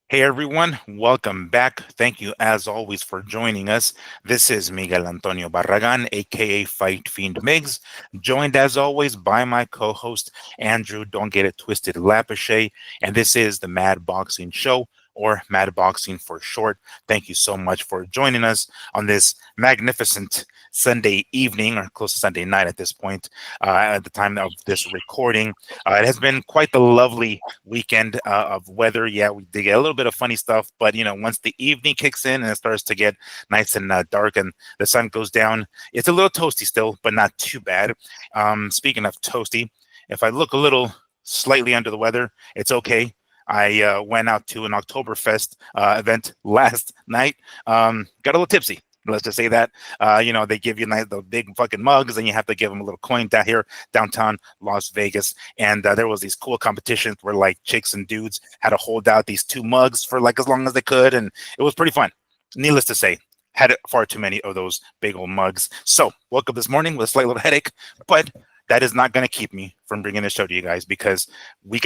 Hey everyone, welcome back. Thank you as always for joining us. This is Miguel Antonio Barragan, aka Fight Fiend Migs, joined as always by my co-host Andrew Don't Get It Twisted Lapachet, and this is the Mad Boxing Show, or Mad Boxing for short. Thank you so much for joining us on this magnificent Sunday evening, or close to Sunday night at this point, at the time of this recording. It has been quite the lovely weekend of weather. Yeah, we did get a little bit of funny stuff, but once the evening kicks in and it starts to get nice and dark and the sun goes down, it's a little toasty still, but not too bad. Speaking of toasty, if I look a little slightly under the weather, it's okay. I went out to an Oktoberfest event last night. Got a little tipsy. Let's just say that. They give you the big fucking mugs, and you have to give them a little coin down here, downtown Las Vegas. And there was these cool competitions where like chicks and dudes had to hold out these two mugs for like as long as they could, and it was pretty fun. Needless to say, had far too many of those big old mugs. So woke up this morning with a slight little headache, but that is not going to keep me from bringing the show to you guys because we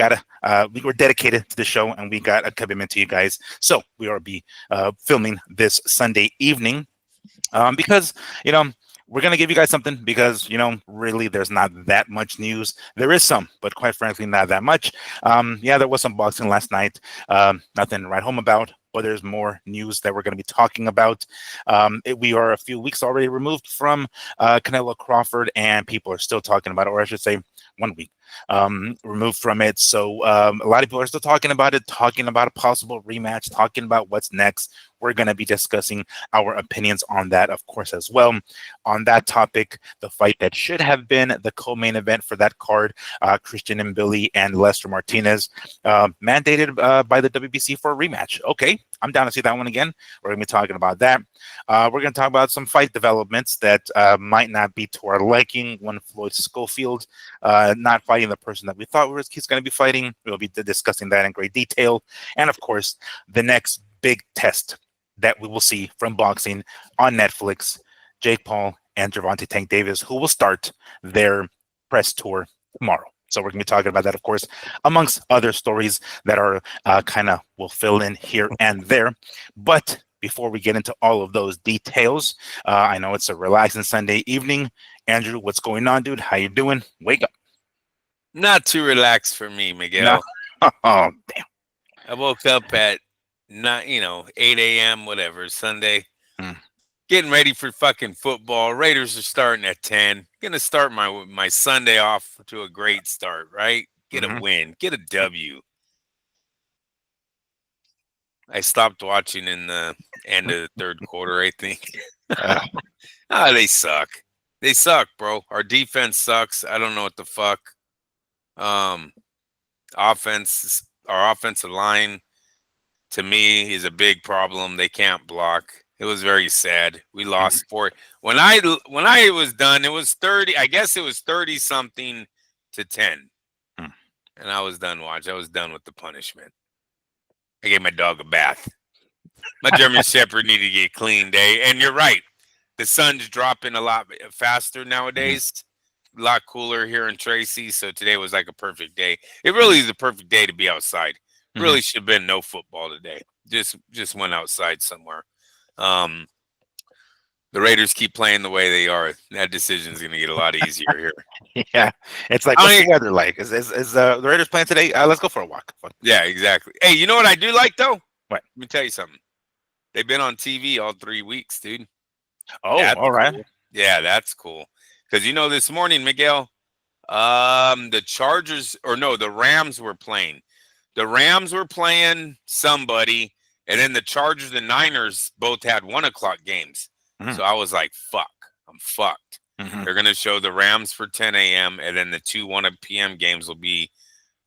were dedicated to the show and we got a commitment to you guys. So we will be filming this Sunday evening because we're going to give you guys something because really there's not that much news. There is some, but quite frankly not that much. Yeah, there was some boxing last night. Nothing to write home about, but there's more news that we're going to be talking about. We are a few weeks already removed from Canelo Crawford, and people are still talking about it, or I should say 1 week removed from it. So a lot of people are still talking about it, talking about a possible rematch, talking about what's next. We're going to be discussing our opinions on that, of course, as well. On that topic, the fight that should have been the co-main event for that card, Christian Mbilli and Lester Martinez, mandated by the WBC for a rematch. Okay, I'm down to see that one again. We're going to be talking about that. We're going to talk about some fight developments that might not be to our liking. One Floyd Schofield not fighting the person that we thought he's going to be fighting. We'll be discussing that in great detail. And of course, the next big test that we will see from boxing on Netflix, Jake Paul and Gervonta Tank Davis, who will start their press tour tomorrow. So we're going to be talking about that, of course, amongst other stories that are kind of will fill in here and there. But before we get into all of those details, I know it's a relaxing Sunday evening. Andrew, what's going on, dude? How you doing? Wake up. Not too relaxed for me, No. Miguel. Oh, damn. I woke up at not 8 a.m. whatever Sunday, Mm. getting ready for fucking football. Raiders are starting at 10. Gonna start my Sunday off to a great start, right? Get a Mm-hmm. win, get a W. I stopped watching in the end of the third quarter, I think. Uh, They suck. They suck, bro. Our defense sucks. I don't know what the fuck. Um, our offensive line to me is a big problem. They can't block. It was very sad. We mm, lost four. When I was done, it was 30. I guess it was 30 something to 10. mm. And I was done watching. I was done with the punishment. I gave my dog a bath. My German Shepherd needed to get cleaned, and you're right. The sun's dropping a lot faster Mhm, nowadays. A lot cooler here in Tracy, so today was like a perfect day. It really is a perfect day to be outside. mhm. Really should have been no football today. Just went outside somewhere. Um, the Raiders keep playing the way they are. That decision is going to get a lot easier here. Yeah, it's like, I what's the mean, weather like? Is the Raiders playing today? Let's go for a walk. Fuck. yeah, exactly. Hey, you know what I do like though? Let What? me tell you something. They've been on TV all 3 weeks, dude. Oh, That's all right. cool. Yeah, that's cool. Because this morning, Miguel, the Chargers or no, the Rams were playing. The Rams were playing somebody, and then the Chargers and Niners both had 1 o'clock games. Mm, So I was like, fuck, I'm fucked. mhm, They're gonna show the Rams for 10 a.m. and then the two 1 p.m. games will be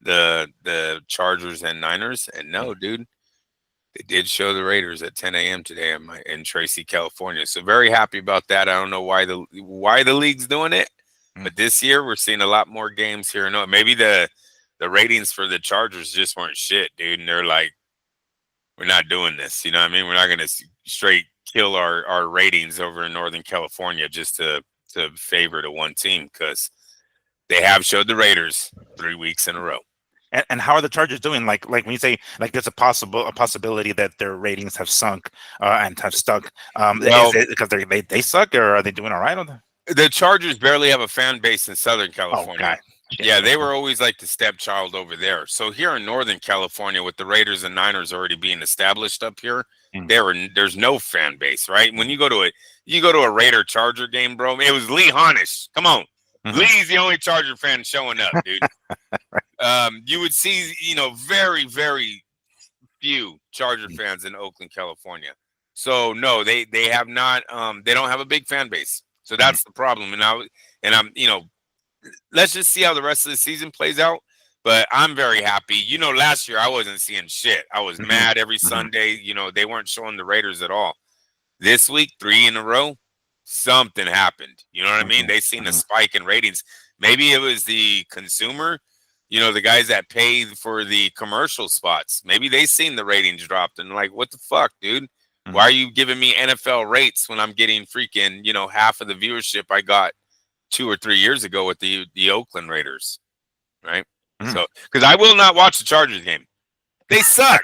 the Chargers and Niners. And mm, no, dude, they did show the Raiders at 10 a.m. today in Tracy, California. So very happy about that. I don't know why the league's doing it, mm. but this year we're seeing a lot more games here. No, maybe the ratings for the Chargers just weren't shit, dude. And they're like, we're not doing this. You know what I mean? We're not going to straight kill our ratings over in Northern California just to favor the one team because they have showed the Raiders 3 weeks in a row. And how are the Chargers doing? Like when you say like there's a possibility that their ratings have sunk and have stuck. Is Well, it because they suck, or are they doing all right on the? the Chargers barely have a fan base in Southern Oh California. God, shit. Yeah, they Okay. were always like the stepchild over there. So here in Northern California, with the Raiders and Niners already being established up here, Mm, there's no fan base, right? When you go to a Raider Charger game, bro, it was Lee Honest. Come on. mhm, Lee's the only Charger fan showing up, dude. You would see, very, very few Charger mm, fans in Oakland, California. So no, they have not. They don't have a big fan base. So mhm, that's the problem. And I'm, let's just see how the rest of the season plays out. But I'm very happy. Last year I wasn't seeing shit. I was mhm, mad every mhm, Sunday. They weren't showing the Raiders at all. This week, 3 in a row, something happened. You know what I mean? mhm, They seen a mhm, spike in ratings. Maybe it was the consumer, the guys that pay for the commercial spots. Maybe they seen the ratings dropped and like, what the fuck, dude? Why mhm, are you giving me NFL rates when I'm getting freaking, half of the viewership I got 2 or 3 years ago with the Oakland Raiders, right? mhm. So, because I will not watch the Chargers game. They suck.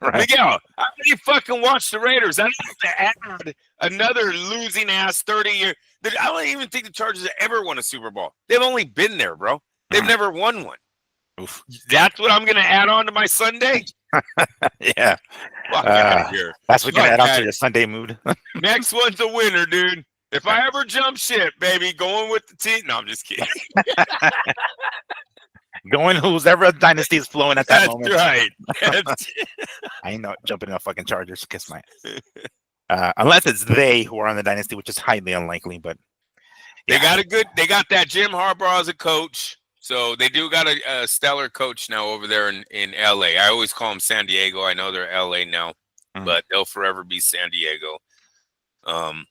Right. Miguel, I already fucking watched the Raiders. I don't have to add another losing ass 30 year. I don't even think the Chargers have ever won a Super Bowl. They've only been there, bro. They've Mhm. never won one. Oof. That's what I'm gonna add on to my Sunday. Yeah. Fuck out of here. That's what you're gonna Fuck add on to out. your Sunday mood. Next one's a winner, dude. If I ever jump ship, baby, going with the team. No, I'm just kidding. Going who's ever dynasty is flowing at that That's moment. right. I ain't not jumping in a fucking Chargers. Kiss my ass. Unless it's they who are on the dynasty, which is highly unlikely. But They yeah. got they got that Jim Harbaugh as a coach. So they do got a stellar coach now over there in LA. I always call them San Diego. I know they're LA now, Mm. but they'll forever be San Diego. Um,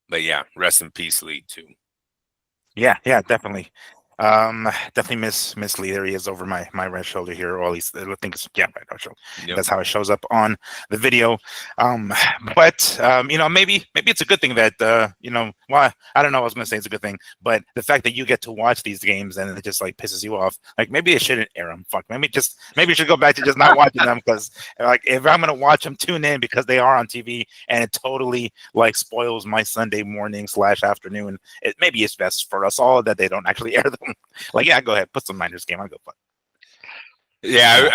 but yeah, rest in peace, League Two. Yeah, yeah, definitely. Definitely miss Lee. There he is over my right shoulder here, or at least I think it's yeah, right shoulder. Yep. That's how it shows up on the video. But maybe it's a good thing that well, I don't know. I was gonna say it's a good thing, but the fact that you get to watch these games and it just like pisses you off, like maybe it shouldn't air them. Fuck, maybe you should go back to just not watching them because like if I'm gonna watch them, tune in because they are on TV and it totally like spoils my Sunday morning / afternoon. Maybe it's best for us all that they don't actually air them. Like, yeah, go ahead, put some Niners game. I'll go fuck. Yeah,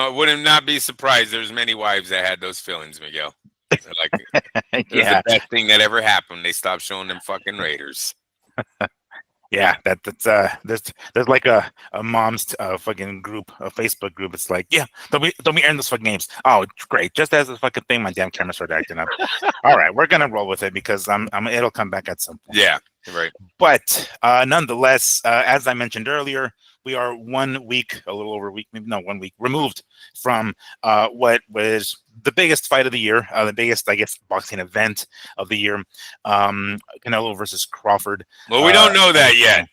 wouldn't not be surprised. There's many wives that had those feelings, Miguel. They're like, it was the Yeah, best thing that ever happened. They stopped showing them fucking Raiders. yeah. There's like a mom's fucking group, a Facebook group. It's like, yeah, don't be airing those fucking games. Oh, great. Just as a fucking thing, my damn camera started acting up. All right, we're gonna roll with it because it'll come back at some point. Yeah, right. But nonetheless, as I mentioned earlier, we are 1 week, a little over a week, maybe not 1 week, removed from what was the biggest fight of the year, the biggest, I guess, boxing event of the year, Canelo versus Crawford. Well, we don't know that yet.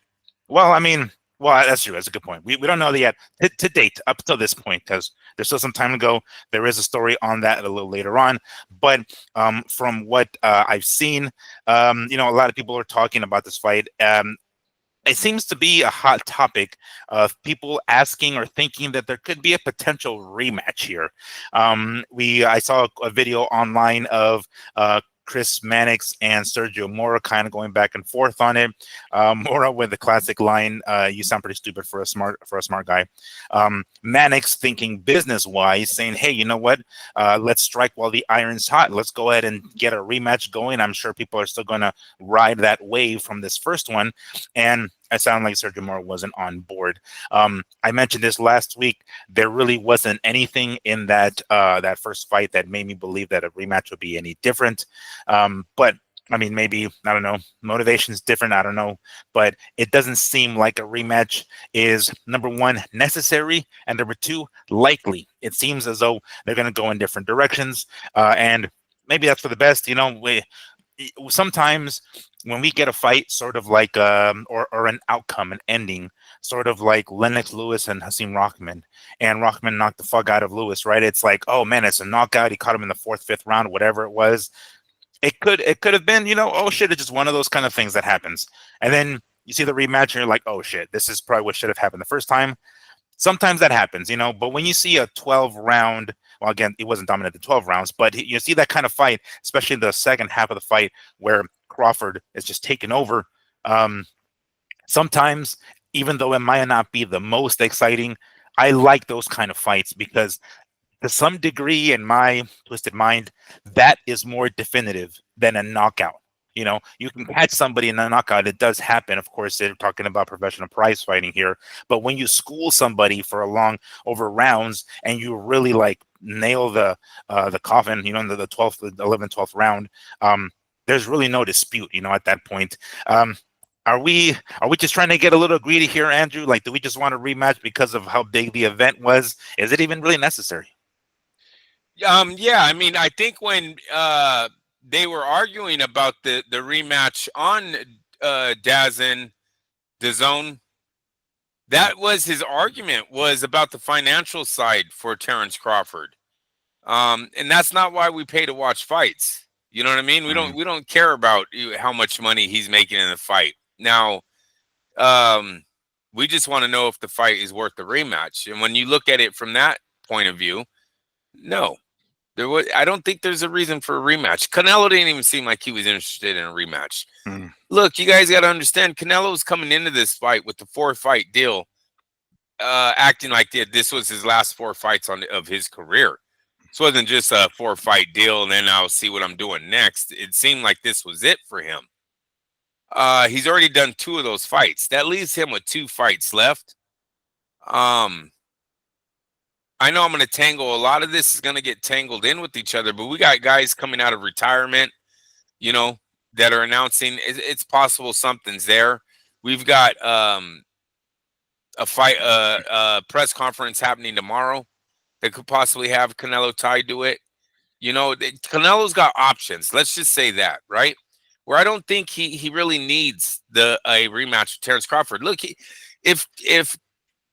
Well, I mean, well, that's true. That's a good point. We don't know that yet to date up to this point because there's still some time to go. There is a story on that a little later on, but from what I've seen, a lot of people are talking about this fight. It seems to be a hot topic of people asking or thinking that there could be a potential rematch here. I saw a video online of Chris Mannix and Sergio Mora kind of going back and forth on it. Mora with the classic line, "You sound pretty stupid for a smart guy." Mannix thinking business wise, saying, "Hey, you know what? Let's strike while the iron's hot. Let's go ahead and get a rematch going. I'm sure people are still going to ride that wave from this first one." And it sounded like Sergio Mora wasn't on board. I mentioned this last week. There really wasn't anything in that first fight that made me believe that a rematch would be any different. But I mean, maybe I don't know. Motivation's different. I don't know, but it doesn't seem like a rematch is number one necessary, and number two likely. It seems as though they're going to go in different directions, and maybe that's for the best. Sometimes when we get a fight sort of like or an outcome, an ending, sort of like Lennox Lewis and Hasim Rahman, and Rahman knocked the fuck out of Lewis, right? It's like, oh man, it's a knockout. He caught him in the fourth, fifth round, whatever it was. It could have been, oh shit, it's just one of those kind of things that happens. And then you see the rematch and you're like, oh shit, this is probably what should have happened the first time. sometimes that happens, but when you see a 12 round, well, again, it wasn't dominant the 12 rounds, but you see that kind of fight, especially in the second half of the fight where Crawford is just taking over. Um, Sometimes, even though it might not be the most exciting, I like those kind of fights because to some degree, in my twisted mind, that is more definitive than a knockout. You can catch somebody in a knockout. It does happen. Of course, they're talking about professional prize fighting here. But when you school somebody for a long over rounds and you really like nail the coffin, in the 12th, the 11th, 12th round, there's really no dispute, at that point. Are we just trying to get a little greedy here, Andrew? Like, do we just want a rematch because of how big the event was? Is it even really necessary? Yeah, I mean, I think when they were arguing about the rematch on Daz and DAZN, that was his argument, was about the financial side for Terrence Crawford. And that's not why we pay to watch fights. You know what I mean? We don't care about how much money he's making in the fight. Now, we just want to know if the fight is worth the rematch. And when you look at it from that point of view, no. I don't think there's a reason for a rematch. Canelo didn't even seem like he was interested in a rematch. Look, you guys got to understand, Canelo's coming into this fight with the 4-fight deal, acting like this was his last 4 fights of his career. This wasn't just a 4-fight deal, and then I'll see what I'm doing next. It seemed like this was it for him. He's already done 2 of those fights. That leaves him with 2 fights left. I know I'm going to tangle. A lot of this is going to get tangled in with each other, but we got guys coming out of retirement, that are announcing it's possible something's there. We've got a fight, press conference happening tomorrow that could possibly have Canelo tied to it. Canelo's got options. Let's just say that, right? Where I don't think he really needs a rematch with Terrence Crawford. Look, if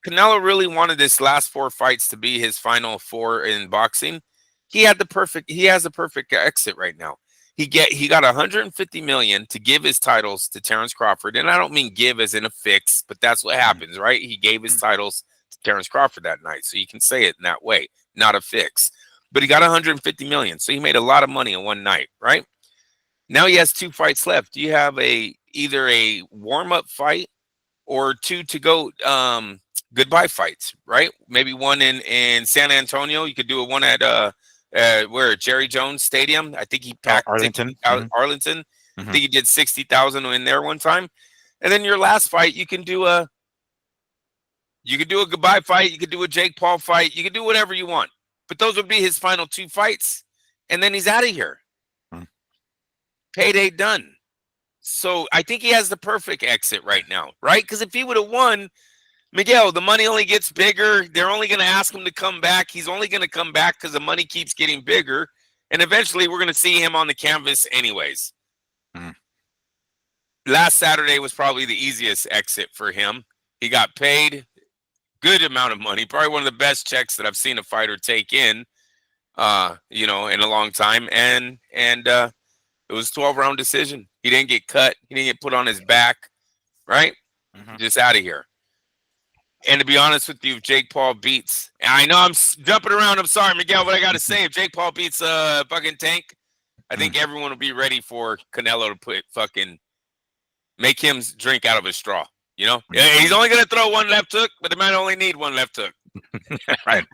Canelo really wanted this last 4 fights to be his final 4 in boxing, he has the perfect exit right now. He got 150 million to give his titles to Terrence Crawford, and I don't mean give as in a fix, but that's what happens, right? He gave his titles to Terrence Crawford that night, so you can say it in that way, not a fix. But he got 150 million, so he made a lot of money in one night, right? Now he has 2 fights left. You have either a warm-up fight or 2 to go goodbye fights, right? Maybe one in San Antonio. You could do one at where Jerry Jones Stadium. I think he packed Arlington. Arlington. I think he did 60,000 in there one time. And then your last fight, you could do a goodbye fight. You could do a Jake Paul fight. You could do whatever you want. But those would be his final 2 fights, and then he's out of here. Payday done. So I think he has the perfect exit right now, right? Because if he would have won, Miguel, the money only gets bigger. They're only going to ask him to come back. He's only going to come back because the money keeps getting bigger. And eventually we're going to see him on the canvas anyways. Last Saturday was probably the easiest exit for him. He got paid good amount of money, probably one of the best checks that I've seen a fighter take in a long time. And it was a 12-round decision. He didn't get cut. He didn't get put on his back, right? Just out of here. And to be honest with you, if Jake Paul beats, and I know I'm jumping around, I'm sorry, Miguel, but I got to say, if Jake Paul beats fucking Tank, I think everyone will be ready for Canelo to make him drink out of a straw. He's only going to throw one left hook, but he might only need one left hook. Right.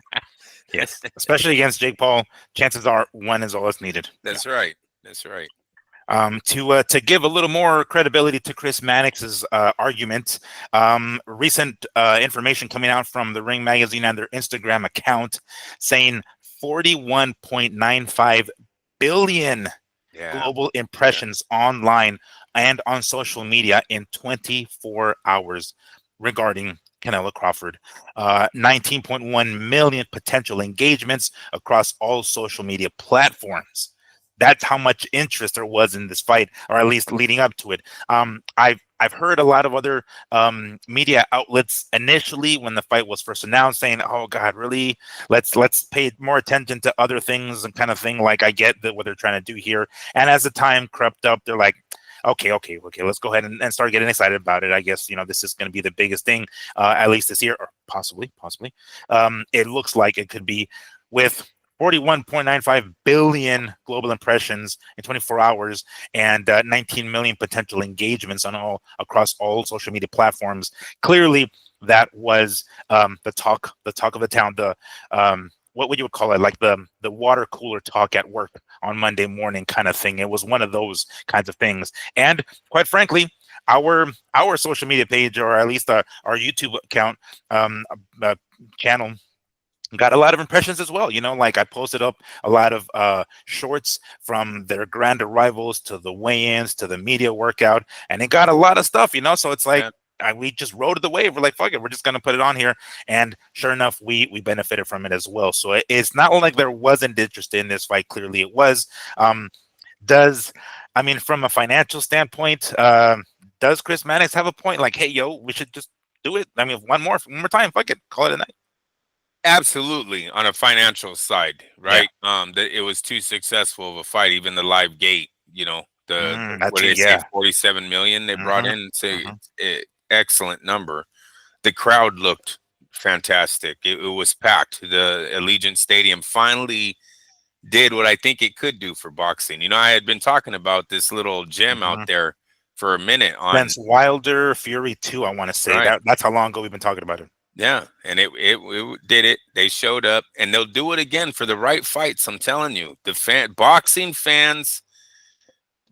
Yes. Especially against Jake Paul, chances are one is all that's needed. That's right. That's right. To give a little more credibility to Chris Mannix's argument, recent information coming out from the Ring Magazine and their Instagram account saying 41.95 billion global impressions online and on social media in 24 hours regarding Canelo Crawford. 19.1 million potential engagements across all social media platforms. That's how much interest there was in this fight, or at least leading up to it. I've heard a lot of other media outlets initially when the fight was first announced saying, "Oh God, really? Let's pay more attention to other things and kind of thing." Like I get that what they're trying to do here, and as the time crept up, they're like, okay. Let's go ahead and start getting excited about it. I guess this is going to be the biggest thing, at least this year, or possibly. It looks like it could be with 41.95 billion global impressions in 24 hours and 19 million potential engagements on all across all social media platforms. Clearly, that was the talk of the town. The what would you call it? Like the water cooler talk at work on Monday morning kind of thing. It was one of those kinds of things. And quite frankly, our social media page, or at least our YouTube account, uh, channel, got a lot of impressions as well. Like I posted up a lot of shorts from their grand arrivals to the weigh-ins to the media workout, and it got a lot of stuff. So it's like Yeah, we just rode the wave. We're like, fuck it, we're just gonna put it on here, and sure enough, we benefited from it as well. So it's not like there wasn't interest in this fight. Clearly, it was. Does I mean, from a financial standpoint, does Chris Mannix have a point? Like, hey, yo, we should just do it. I mean, one more time, fuck it, call it a night. absolutely. On a financial side, Yeah. right? That it was too successful of a fight. Even the live gate, That what too. did they say? Yeah. 47 million they brought Hmm. in. It's Hmm. excellent number. The crowd looked fantastic. It was packed. The Allegiant Stadium finally did what I think it could do for boxing. I had been talking about this little gym out Hmm. there for a minute on Since Wilder Fury 2, I want to say right. that's how long ago we've been talking about it. Yeah, and it did it. They showed up, and they'll do it again for the right fights. I'm telling you, the boxing fans,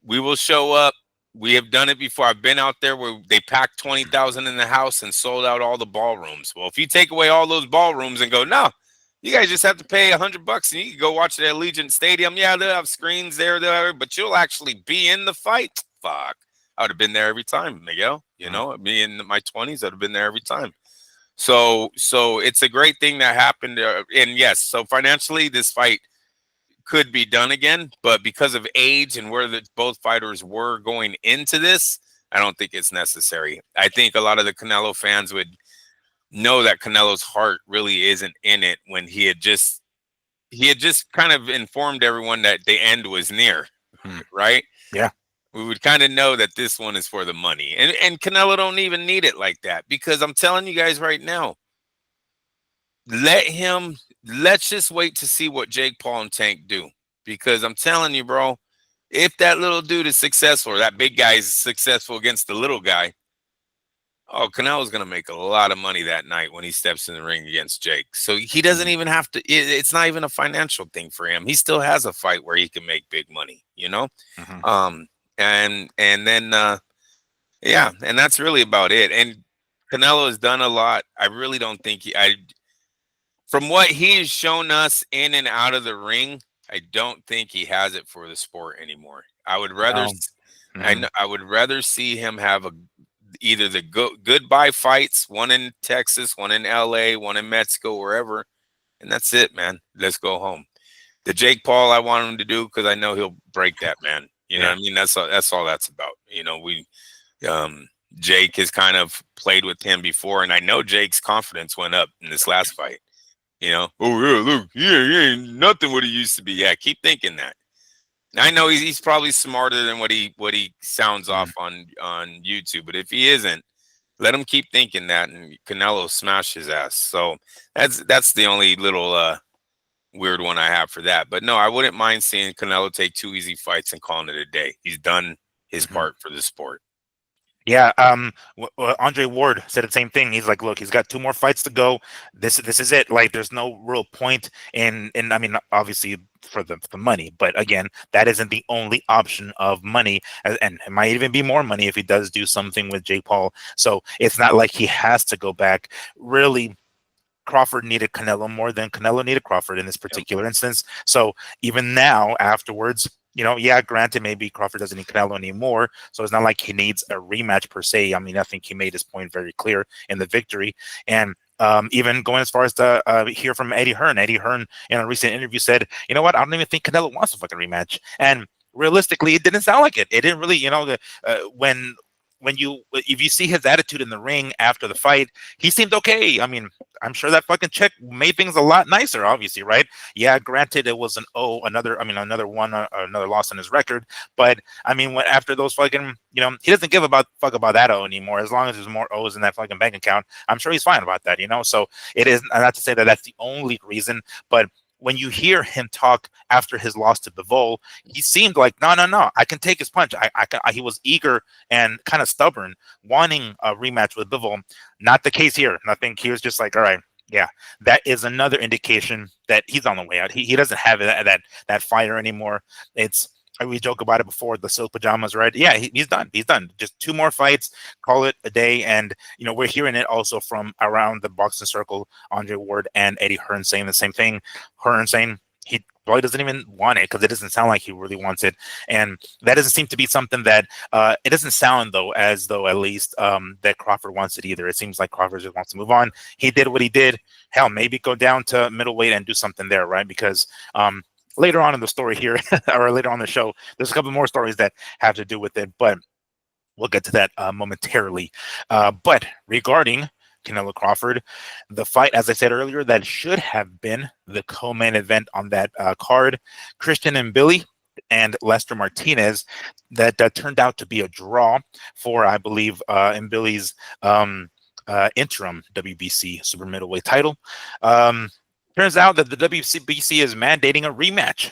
we will show up. We have done it before. I've been out there where they packed 20,000 in the house and sold out all the ballrooms. Well, if you take away all those ballrooms and go, no, you guys just have to pay $100 and you can go watch it at Allegiant Stadium. Yeah, they'll have screens there, but you'll actually be in the fight. Fuck, I would have been there every time, Miguel. Mm. Me in my 20s, I'd have been there every time. So it's a great thing that happened. And yes, so financially, this fight could be done again, but because of age and where both fighters were going into this, I don't think it's necessary. I think a lot of the Canelo fans would know that Canelo's heart really isn't in it when he had just kind of informed everyone that the end was near, Mm. right? Yeah. We would kind of know that this one is for the money. And Canelo don't even need it like that, because I'm telling you guys right now, let him let's just wait to see what Jake Paul and Tank do. Because I'm telling you, bro, if that little dude is successful, or that big guy is successful against the little guy, oh, Canelo's gonna make a lot of money that night when he steps in the ring against Jake. So he doesn't Mhm. even have to. It's not even a financial thing for him. He still has a fight where he can make big money. Mhm. Um, and then yeah, and that's really about it. And Canelo has done a lot. I really don't think from what he has shown us in and out of the ring, I don't think he has it for the sport anymore. I would rather, No. Mhm. I would rather see him have either the goodbye fights, one in Texas, one in LA, one in Mexico, wherever, and that's it, man. Let's go home. The Jake Paul, I want him to do because I know he'll break that man. You know Yeah. what I mean? That's all that's about. Um, Jake has kind of played with him before, and I know Jake's confidence went up in this last fight. Oh yeah, look, yeah, he ain't nothing what he used to be. Yeah, keep thinking that. I know he's probably smarter than what he sounds Mhm. off on YouTube, but if he isn't, let him keep thinking that, and Canelo smash his ass. So that's the only little weird one I have for that. But no, I wouldn't mind seeing Canelo take two easy fights and calling it a day. He's done his Mhm. part for the sport. Yeah, Andre Ward said the same thing. He's like, "Look, he's got two more fights to go. This is it. Like, there's no real point in. I mean, obviously for the money, but again, that isn't the only option of money, and it might even be more money if he does do something with Jake Paul. So it's not like he has to go back. Really, Crawford needed Canelo more than Canelo needed Crawford in this Yep. particular instance. So even now, afterwards, yeah, granted, maybe Crawford doesn't need Canelo anymore. So it's not like he needs a rematch per se. I mean, I think he made his point very clear in the victory. And even going as far as to hear from Eddie Hearn. Eddie Hearn in a recent interview said, you know what, I don't even think Canelo wants a fucking rematch. And realistically, it didn't sound like it. It didn't really, when if you see his attitude in the ring after the fight, he seemed okay. I mean, I'm sure that fucking check made things a lot nicer, obviously, right? Yeah, granted, it was another one, another loss on his record. But I mean, after those fucking, he doesn't give a fuck about that O anymore. As long as there's more O's in that fucking bank account, I'm sure he's fine about that, So it is not to say that that's the only reason, but when you hear him talk after his loss to Bivol, he seemed like, no, I can take his punch. He was eager and kind of stubborn, wanting a rematch with Bivol. Not the case here. Nothing. He was just like, all right, yeah, that is another indication that he's on the way out. He doesn't have that fire anymore. It's we joke about it before, the silk pajamas, right? Yeah, he's done. He's done. Just 2 more fights, call it a day. And we're hearing it also from around the boxing circle. Andre Ward and Eddie Hearn saying the same thing. Hearn saying he probably doesn't even want it because it doesn't sound like he really wants it, and that doesn't seem to be something that it doesn't sound as though at least that Crawford wants it either. It seems like Crawford just wants to move on. He did what he did. Hell, maybe go down to middleweight and do something there, right? Because later on in the story here, or later on in the show, there's a couple more stories that have to do with it, but we'll get to that momentarily. But regarding Canelo Crawford, the fight, as I said earlier, that should have been the co-main event on that card, Christian Mbilli and Lester Martinez, that turned out to be a draw for, I believe, Mbilli's interim WBC super middleweight title. Turns out that the WBC is mandating a rematch.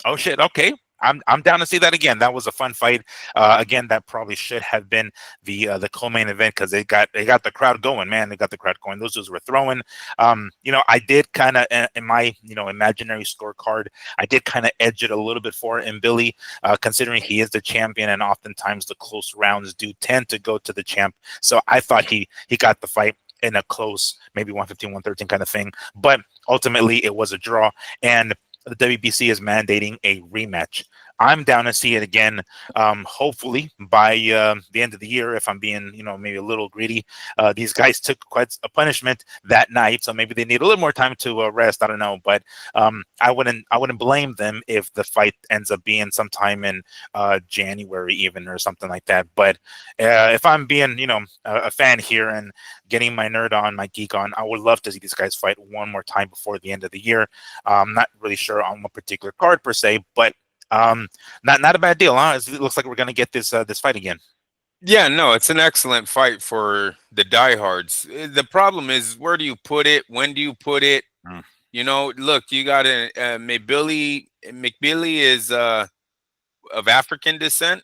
Oh shit! Okay, I'm down to see that again. That was a fun fight. Again, that probably should have been the co-main event because they got the crowd going. Man, they got the crowd going. Those dudes were throwing. I did kind of in my imaginary scorecard, I did kind of edge it a little bit for Mbilli, considering he is the champion, and oftentimes the close rounds do tend to go to the champ. So I thought he got the fight in a close, maybe 115, 113 kind of thing. But ultimately, it was a draw, and the WBC is mandating a rematch. I'm down to see it again, hopefully by the end of the year, if I'm being, maybe a little greedy. These guys took quite a punishment that night, so maybe they need a little more time to rest. I don't know, but I wouldn't blame them if the fight ends up being sometime in January even or something like that. But if I'm being, a fan here and getting my nerd on, my geek on, I would love to see these guys fight one more time before the end of the year. I'm not really sure on one particular card per se, but not a bad deal, huh? It looks like we're gonna get this fight again. Yeah, no, it's an excellent fight for the diehards. The problem is, where do you put it? When do you put it? Mm. Look, you got a Mbilli. McBilly is of African descent,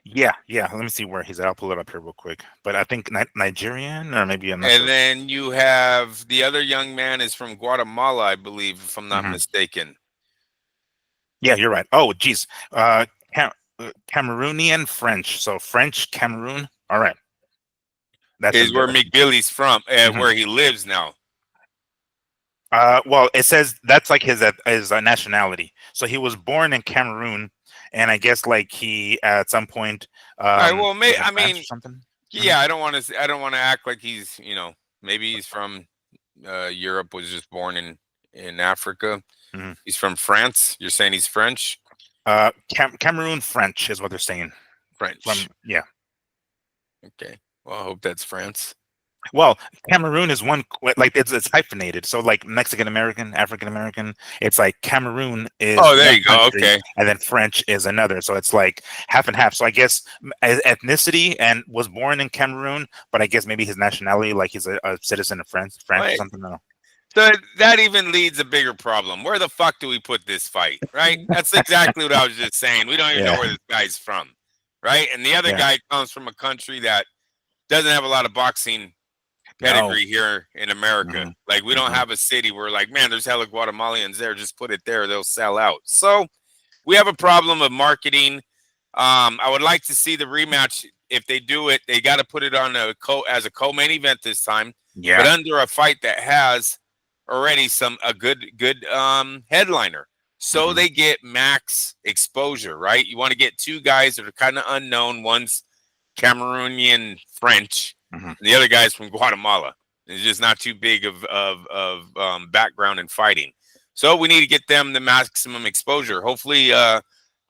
Yeah. Let me see where he's at. I'll pull it up here real quick. But I think Nigerian, or maybe I'm not and sure. then you have the other young man is from Guatemala, I believe, if I'm not Hmm. mistaken. Yeah, you're right. Oh, geez. Cameroonian French. So French Cameroon. All right. That's a Is where bit. McBilly's from, Mhm. where he lives now. Well, it says that's like his nationality. So he was born in Cameroon, and I guess like he at some point All right. Well, went to I France or mean, something. Hmm. yeah, I don't want to act like he's, maybe he's from Europe, was just born in Africa. Hmm. He's from France. You're saying he's French? Cameroon French is what they're saying. French. From yeah. Okay. Well, I hope that's France. Well, Cameroon is one like it's hyphenated. So like Mexican American, African American, it's like Cameroon is Oh, there one you go. country Okay. and then French is another. So it's like half and half. So I guess ethnicity and was born in Cameroon, but I guess maybe his nationality, like he's a citizen of France or Wait. something. No. So that even leads a bigger problem. Where the fuck do we put this fight? Right? That's exactly what I was just saying. We don't even know Yeah. where this guy's from. Right? And the other Yeah. guy comes from a country that doesn't have a lot of boxing No. pedigree here in America. Hmm. Like, we don't Hmm. have a city where, like, man, there's hella Guatemalans there. Just put it there, they'll sell out. So we have a problem of marketing. I would like to see the rematch. If they do it, they got to put it on as a co-main event this time, but Yeah. under a fight that has already a good headliner, so Hmm. they get max exposure. Right? You want to get two guys that are kind of unknown. One's Cameroonian French, Hmm. and the other guy's from Guatemala. It's just not too big of background in fighting. So we need to get them the maximum exposure. Hopefully,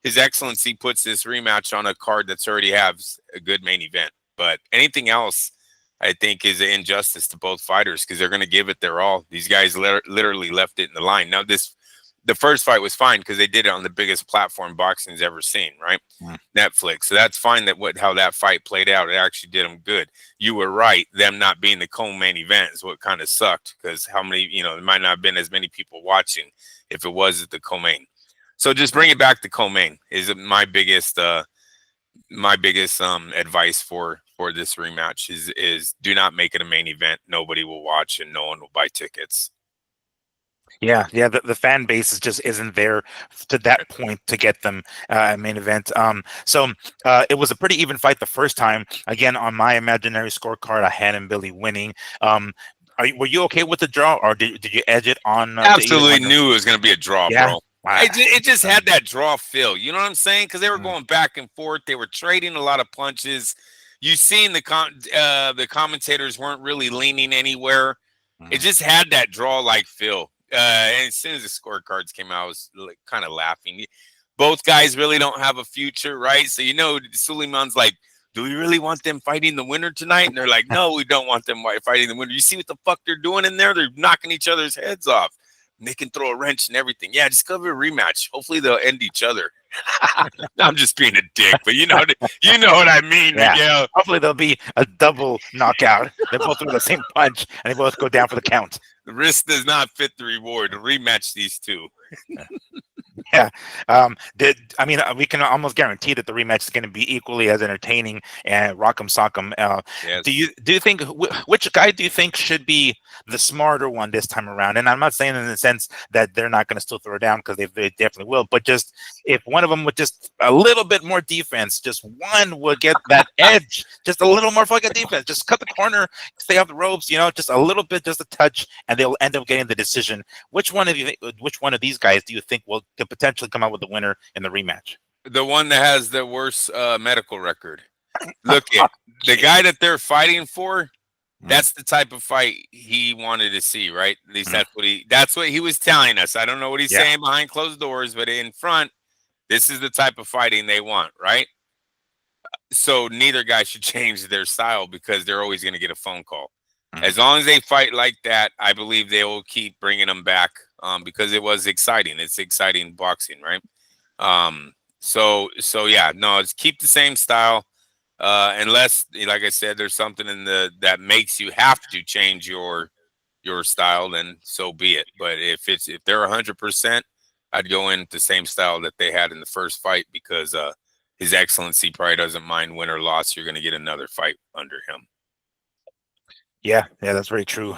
His Excellency puts this rematch on a card that's already has a good main event. But anything else, I think, is an injustice to both fighters because they're going to give it their all. These guys literally left it in the line. Now, the first fight was fine because they did it on the biggest platform boxing's ever seen, right? Mm. Netflix. So that's fine how that fight played out. It actually did them good. You were right. Them not being the co-main event is what kind of sucked because how many, there might not have been as many people watching if it was at the co-main. So just bring it back to co-main is my biggest advice for this rematch is do not make it a main event. Nobody will watch and no one will buy tickets. Yeah, yeah. The fan base is just isn't there to that point to get them main event. So it was a pretty even fight the first time. Again, on my imaginary scorecard, I had Mbilli winning. Were you okay with the draw, or did you edge it on to either Absolutely one? knew it was going to be a draw, Yeah. bro. Ah, It just had that draw feel. You know what I'm saying? Because they were mm, going back and forth. They were trading a lot of punches. You seen the commentators weren't really leaning anywhere. It mm. just had that draw like feel. And as soon as the scorecards came out, I was like, kind of laughing. Both guys really don't have a future, right? So Suleiman's like, "Do we really want them fighting the winner tonight?" And they're like, "No, we don't want them fighting the winner." You see what the fuck they're doing in there? They're knocking each other's heads off. And they can throw a wrench and everything. Yeah, just cover a rematch. Hopefully they'll end each other. I'm just being a dick, but you know what I mean, Yeah. Miguel. Hopefully there'll be a double knockout. They both throw the same punch and they both go down for the count. The risk does not fit the reward. To rematch these two. Yeah. We can almost guarantee that the rematch is going to be equally as entertaining and rock'em sock'em. Yes. Do you think which guy do you think should be the smarter one this time around? And I'm not saying in the sense that they're not going to still throw it down because they definitely will, but just if one of them with just a little bit more defense, just one would get that edge, just a little more fucking defense, just cut the corner, stay off the ropes, just a little bit, just a touch, and they'll end up getting the decision. Which one of these guys do you think will could potentially come out with the winner in the rematch? The one that has the worst medical record. Look at the guy that they're fighting for. Mm, That's the type of fight he wanted to see, right? At least mm, that's what he was telling us. I don't know what he's yeah. saying behind closed doors, but in front, this is the type of fighting they want, right? So neither guy should change their style because they're always going to get a phone call. Mm. As long as they fight like that, I believe they will keep bringing them back because it was exciting. It's exciting boxing, right? So yeah, no, it's keep the same style. Unless, like I said, there's something that makes you have to change your style, then so be it. But if they're 100%, I'd go in the same style that they had in the first fight because His Excellency probably doesn't mind win or loss. You're going to get another fight under him. Yeah, yeah, that's very true.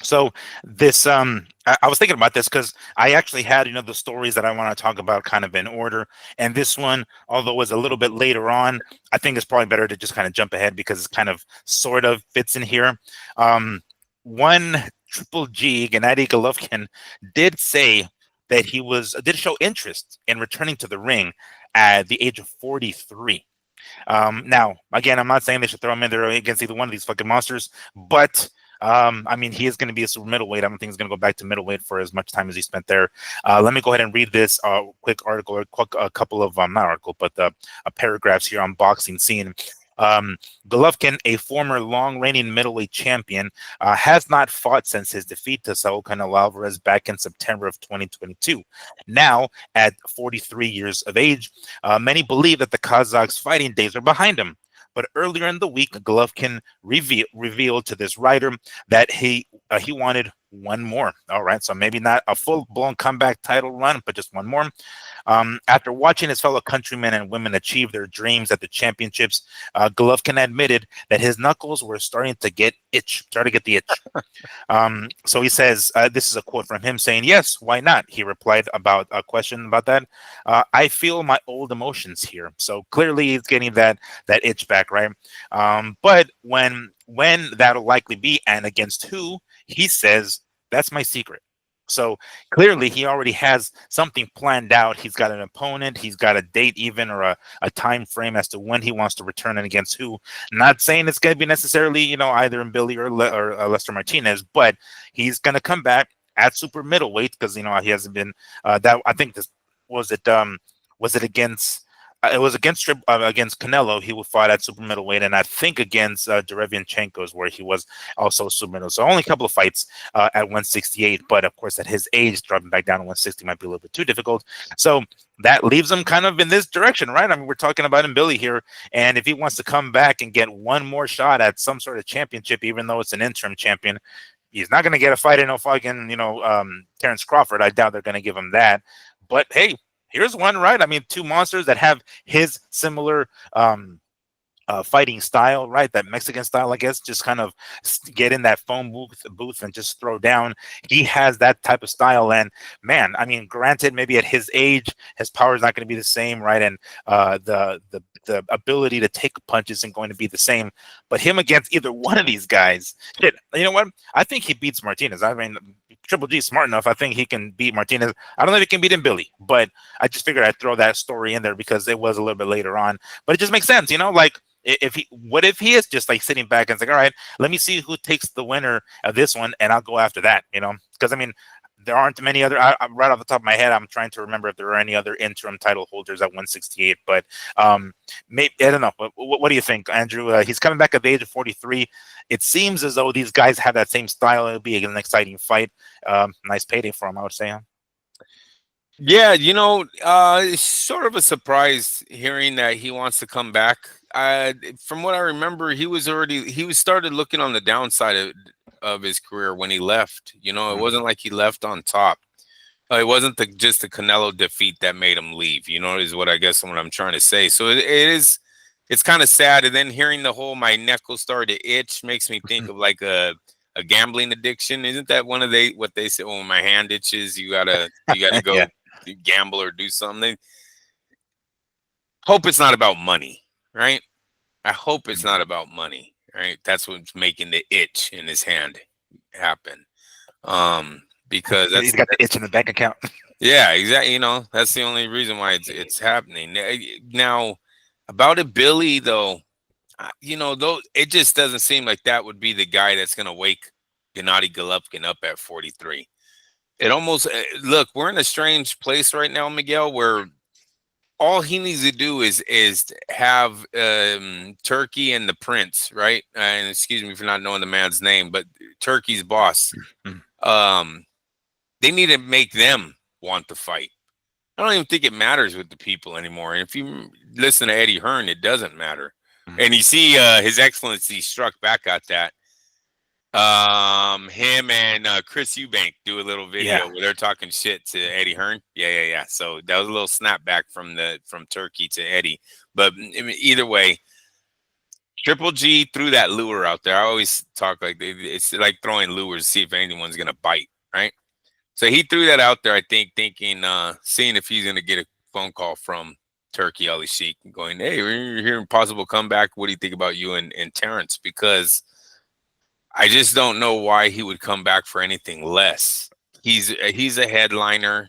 So this I was thinking about this because I actually had the stories that I want to talk about kind of in order, and this one, although it was a little bit later on, I think it's probably better to just kind of jump ahead because it's kind of sort of fits in here. One Triple G, Gennady Golovkin, did say that he did show interest in returning to the ring at the age of 43. Now, again, I'm not saying they should throw him in there against either one of these fucking monsters, but I mean, he is going to be a super middleweight. I don't think he's going to go back to middleweight for as much time as he spent there. Let me go ahead and read this quick article, or a couple of not article, but paragraphs here on Boxing Scene. Golovkin, a former long-reigning middleweight champion, has not fought since his defeat to Saul Canelo Alvarez back in September of 2022. Now, at 43 years of age, many believe that the Kazakh's fighting days are behind him. But earlier in the week, Golovkin revealed to this writer that he wanted one more. All right, so maybe not a full-blown comeback title run, but just one more. After watching his fellow countrymen and women achieve their dreams at the championships, Golovkin admitted that his knuckles were starting to get the itch. So he says, this is a quote from him saying, "Yes, why not?" He replied about a question about that. "I feel my old emotions here." So clearly he's getting that itch back, right? But when that'll likely be and against who, he says, that's my secret. So clearly he already has something planned out. He's got an opponent, he's got a date even, or a time frame as to when he wants to return and against who. Not saying it's going to be necessarily, either Mbilli or Lester Martinez, but he's going to come back at super middleweight because he hasn't been that. I think this was it. was it against? It was against Canelo. He would fight at super middleweight, and I think against Derevianchenko's, where he was also super middle. So only a couple of fights at 168. But of course, at his age, dropping back down to 160 might be a little bit too difficult. So that leaves him kind of in this direction, right? I mean, we're talking about Mbilli here, and if he wants to come back and get one more shot at some sort of championship, even though it's an interim champion, he's not going to get a fight in no fucking, Terrence Crawford. I doubt they're going to give him that. But hey, here's one, right? I mean, two monsters that have his similar fighting style, right? That Mexican style, I guess, just kind of get in that phone booth and just throw down. He has that type of style, and man, I mean, granted, maybe at his age, his power is not going to be the same, right? And the ability to take a punch isn't going to be the same. But him against either one of these guys, shit, you know what? I think he beats Martinez. I mean, Triple G smart enough. I think he can beat Martinez. I don't know if he can beat Mbilli, but I just figured I'd throw that story in there because it was a little bit later on. But it just makes sense, like what if he is just like sitting back and it's like, all right, let me see who takes the winner of this one, and I'll go after that, because I mean, there aren't many other. Right off the top of my head, I'm trying to remember if there are any other interim title holders at 168. But maybe I don't know. What do you think, Andrew? He's coming back at the age of 43. It seems as though these guys have that same style. It'll be an exciting fight. Nice payday for him, I would say. Huh? Yeah, it's sort of a surprise hearing that he wants to come back. From what I remember, he was started looking on the downside of his career when he left. It wasn't like he left on top. It wasn't just the Canelo defeat that made him leave. Is what I guess what I'm trying to say. So it's kind of sad. And then hearing the whole my neck will start to itch makes me think of like a gambling addiction. Isn't that one of what they say? Oh, my hand itches. You gotta go. Yeah. Gamble or do something. Hope it's not about money, right? I hope it's not about money, right? That's what's making the itch in his hand happen. Because he's got the itch in the bank account. Yeah, exactly. That's the only reason why it's happening. Now, about Mbilli though, though it just doesn't seem like that would be the guy that's gonna wake Gennady Golovkin up at 43. It almost look, we're in a strange place right now, Miguel, where all he needs to do is have Turkey and the Prince, right? And excuse me for not knowing the man's name, but Turkey's boss. They need to make them want to fight. I don't even think it matters with the people anymore. And if you listen to Eddie Hearn, it doesn't matter. And you see His Excellency struck back at that. Him and Chris Eubank do a little video where they're talking shit to Eddie Hearn. Yeah. So that was a little snapback from Turkey to Eddie. But either way, Triple G threw that lure out there. I always talk like it's like throwing lures to see if anyone's gonna bite, right? So he threw that out there, I think, thinking, seeing if he's gonna get a phone call from Turkey Ali Sheik going, hey, we're hearing possible comeback. What do you think about you and Terrence? Because I just don't know why he would come back for anything less. He's a headliner.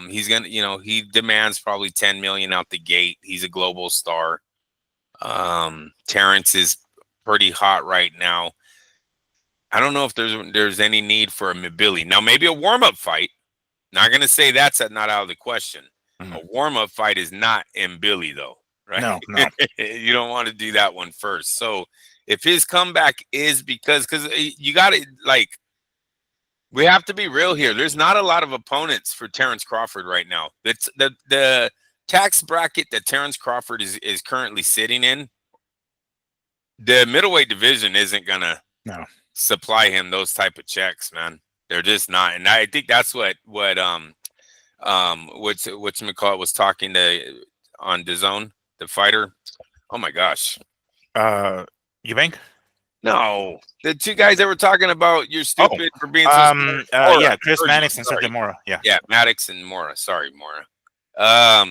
He's gonna, he demands probably 10 million out the gate. He's a global star. Terrence is pretty hot right now. I don't know if there's any need for a Mbilli. Now, maybe a warm-up fight. Not gonna say that's not out of the question. A warm-up fight is not Mbilli though, right? No. You don't want to do that one first. So if his comeback is because you got to we have to be real here. There's not a lot of opponents for Terrence Crawford right now. That's the tax bracket that Terrence Crawford is currently sitting in. The middleweight division isn't gonna supply him those type of checks, man. They're just not, and I think that's what McCall was talking to on DAZN, the fighter. Oh my gosh. Eubank? No, the two guys that were talking about you're stupid for being so smart. Yeah, Chris Mannix and Sergio Mora. Yeah, Maddox and Mora. Sorry, Mora. I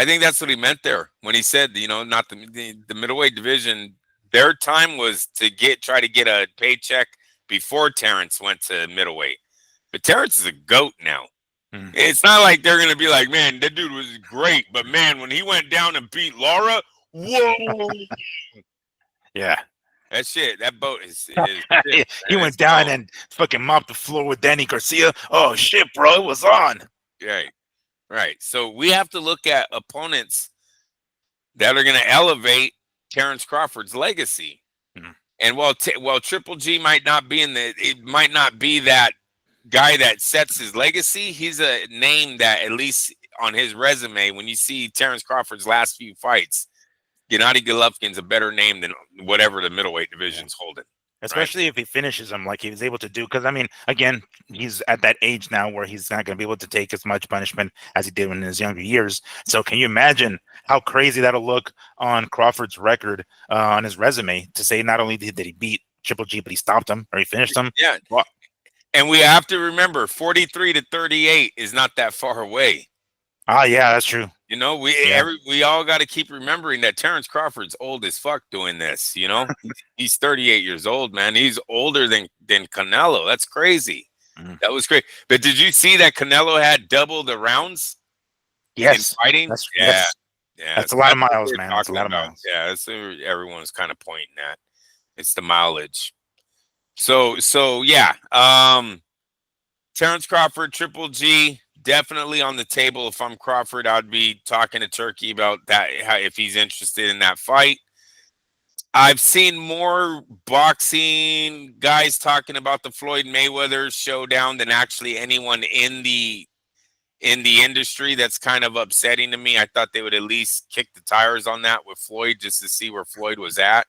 think that's what he meant there when he said, not the middleweight division. Their time was to try to get a paycheck before Terrence went to middleweight. But Terrence is a GOAT now. It's not like they're gonna be like, man, that dude was great, but man, when he went down and beat Laura, whoa. Yeah. That shit, that boat is he went down and fucking mopped the floor with Danny Garcia. Oh shit, bro, it was on. Right. Right. So we have to look at opponents that are going to elevate Terrence Crawford's legacy. Mhm. And while Triple G might not be it might not be that guy that sets his legacy, he's a name that, at least on his resume, when you see Terrence Crawford's last few fights, Gennady Golovkin's a better name than whatever the middleweight Yeah. division's holding. Right. Especially if he finishes him like he was able to do. Because I mean, again, he's at that age now where he's not going to be able to take as much punishment as he did in his younger years. So can you imagine how crazy that'll look on Crawford's record, on his resume, to say not only did he beat Triple G, but he stopped him or he finished him? Yeah. Well, And we have to remember 43 to 38 is not that far away. yeah, that's true. You know, Yeah. we all got to keep remembering that Terrence Crawford's old as fuck doing this. You know, he's 38 years old, man. He's older than Canelo. That's crazy. Mhm. That was great. But did you see that Canelo had double the rounds in Yes. fighting? That's Yeah, yes. yeah. That's a So lot that's of what miles, we're man. That's a talking lot of about. miles. Yeah, that's what everyone's kind of pointing at. It's the mileage. So yeah. Terrence Crawford, Triple G, definitely on the table. If I'm Crawford, I'd be talking to Turkey about that, if he's interested in that fight. I've seen more boxing guys talking about the Floyd Mayweather showdown than actually anyone in the industry. That's kind of upsetting to me. I thought they would at least kick the tires on that with Floyd just to see where Floyd was at.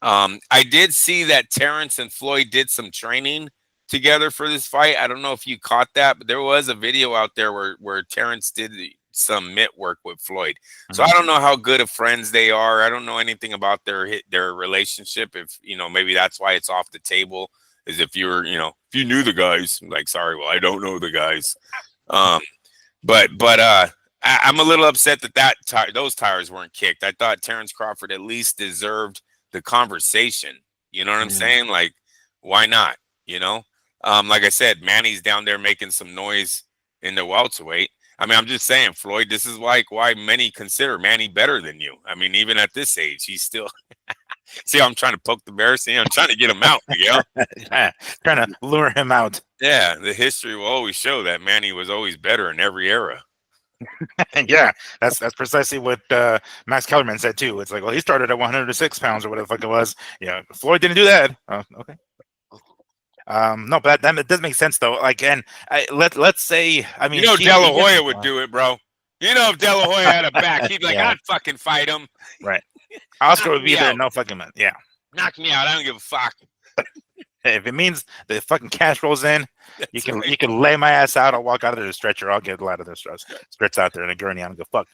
I did see that Terrence and Floyd did some training together for this fight. I don't know if you caught that, but there was a video out there where Terrence did some mitt work with Floyd. So I Mhm. don't know how good of friends they are. I don't know anything about their relationship. If maybe that's why it's off the table. Is if if you knew the guys, like, sorry, well, I don't know the guys. Um, but I'm a little upset that those tires weren't kicked. I thought Terrence Crawford at least deserved the conversation. You know what I'm Mhm. saying? Like, why not? You know, like I said, Manny's down there making some noise in the welterweight. I mean, I'm just saying, Floyd, this is like why many consider Manny better than you. I mean, even at this age, he's still. See, I'm trying to poke the bear. See, I'm trying to get him out, Miguel. Yeah, trying to lure him out. Yeah, the history will always show that Manny was always better in every era. Yeah, that's precisely what Max Kellerman said too. It's like, well, he started at 106 pounds or whatever the fuck it was. Yeah, Floyd didn't do that. Okay. No, but that does make sense though. Like, and let's say, I You mean, know, De La he gets Hoya would do it, bro. You know, if De La Hoya had a back, he'd be like, yeah, I'd fucking fight him. right. Oscar Knock would be me there, out. no fucking man. Yeah, Knock me out. I don't give a fuck. if it means the fucking cash rolls in, you That's can right. you can lay my ass out. I'll walk out of the stretcher. I'll get a lot of this stretch out there in a gurney. I don't give a fuck.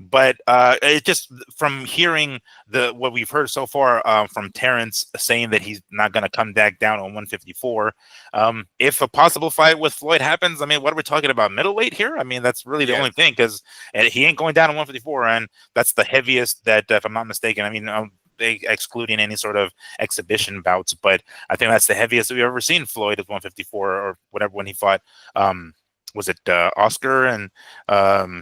But it just from hearing what we've heard so far from Terrence saying that he's not going to come back down on 154. If a possible fight with Floyd happens, I mean, what are we talking about? Middleweight here? I mean, that's really the Yes. only thing because he ain't going down on 154, and that's the heaviest that, if I'm not mistaken. I mean, they excluding any sort of exhibition bouts, but I think that's the heaviest we've ever seen Floyd at 154 or whatever when he fought. Was it Oscar and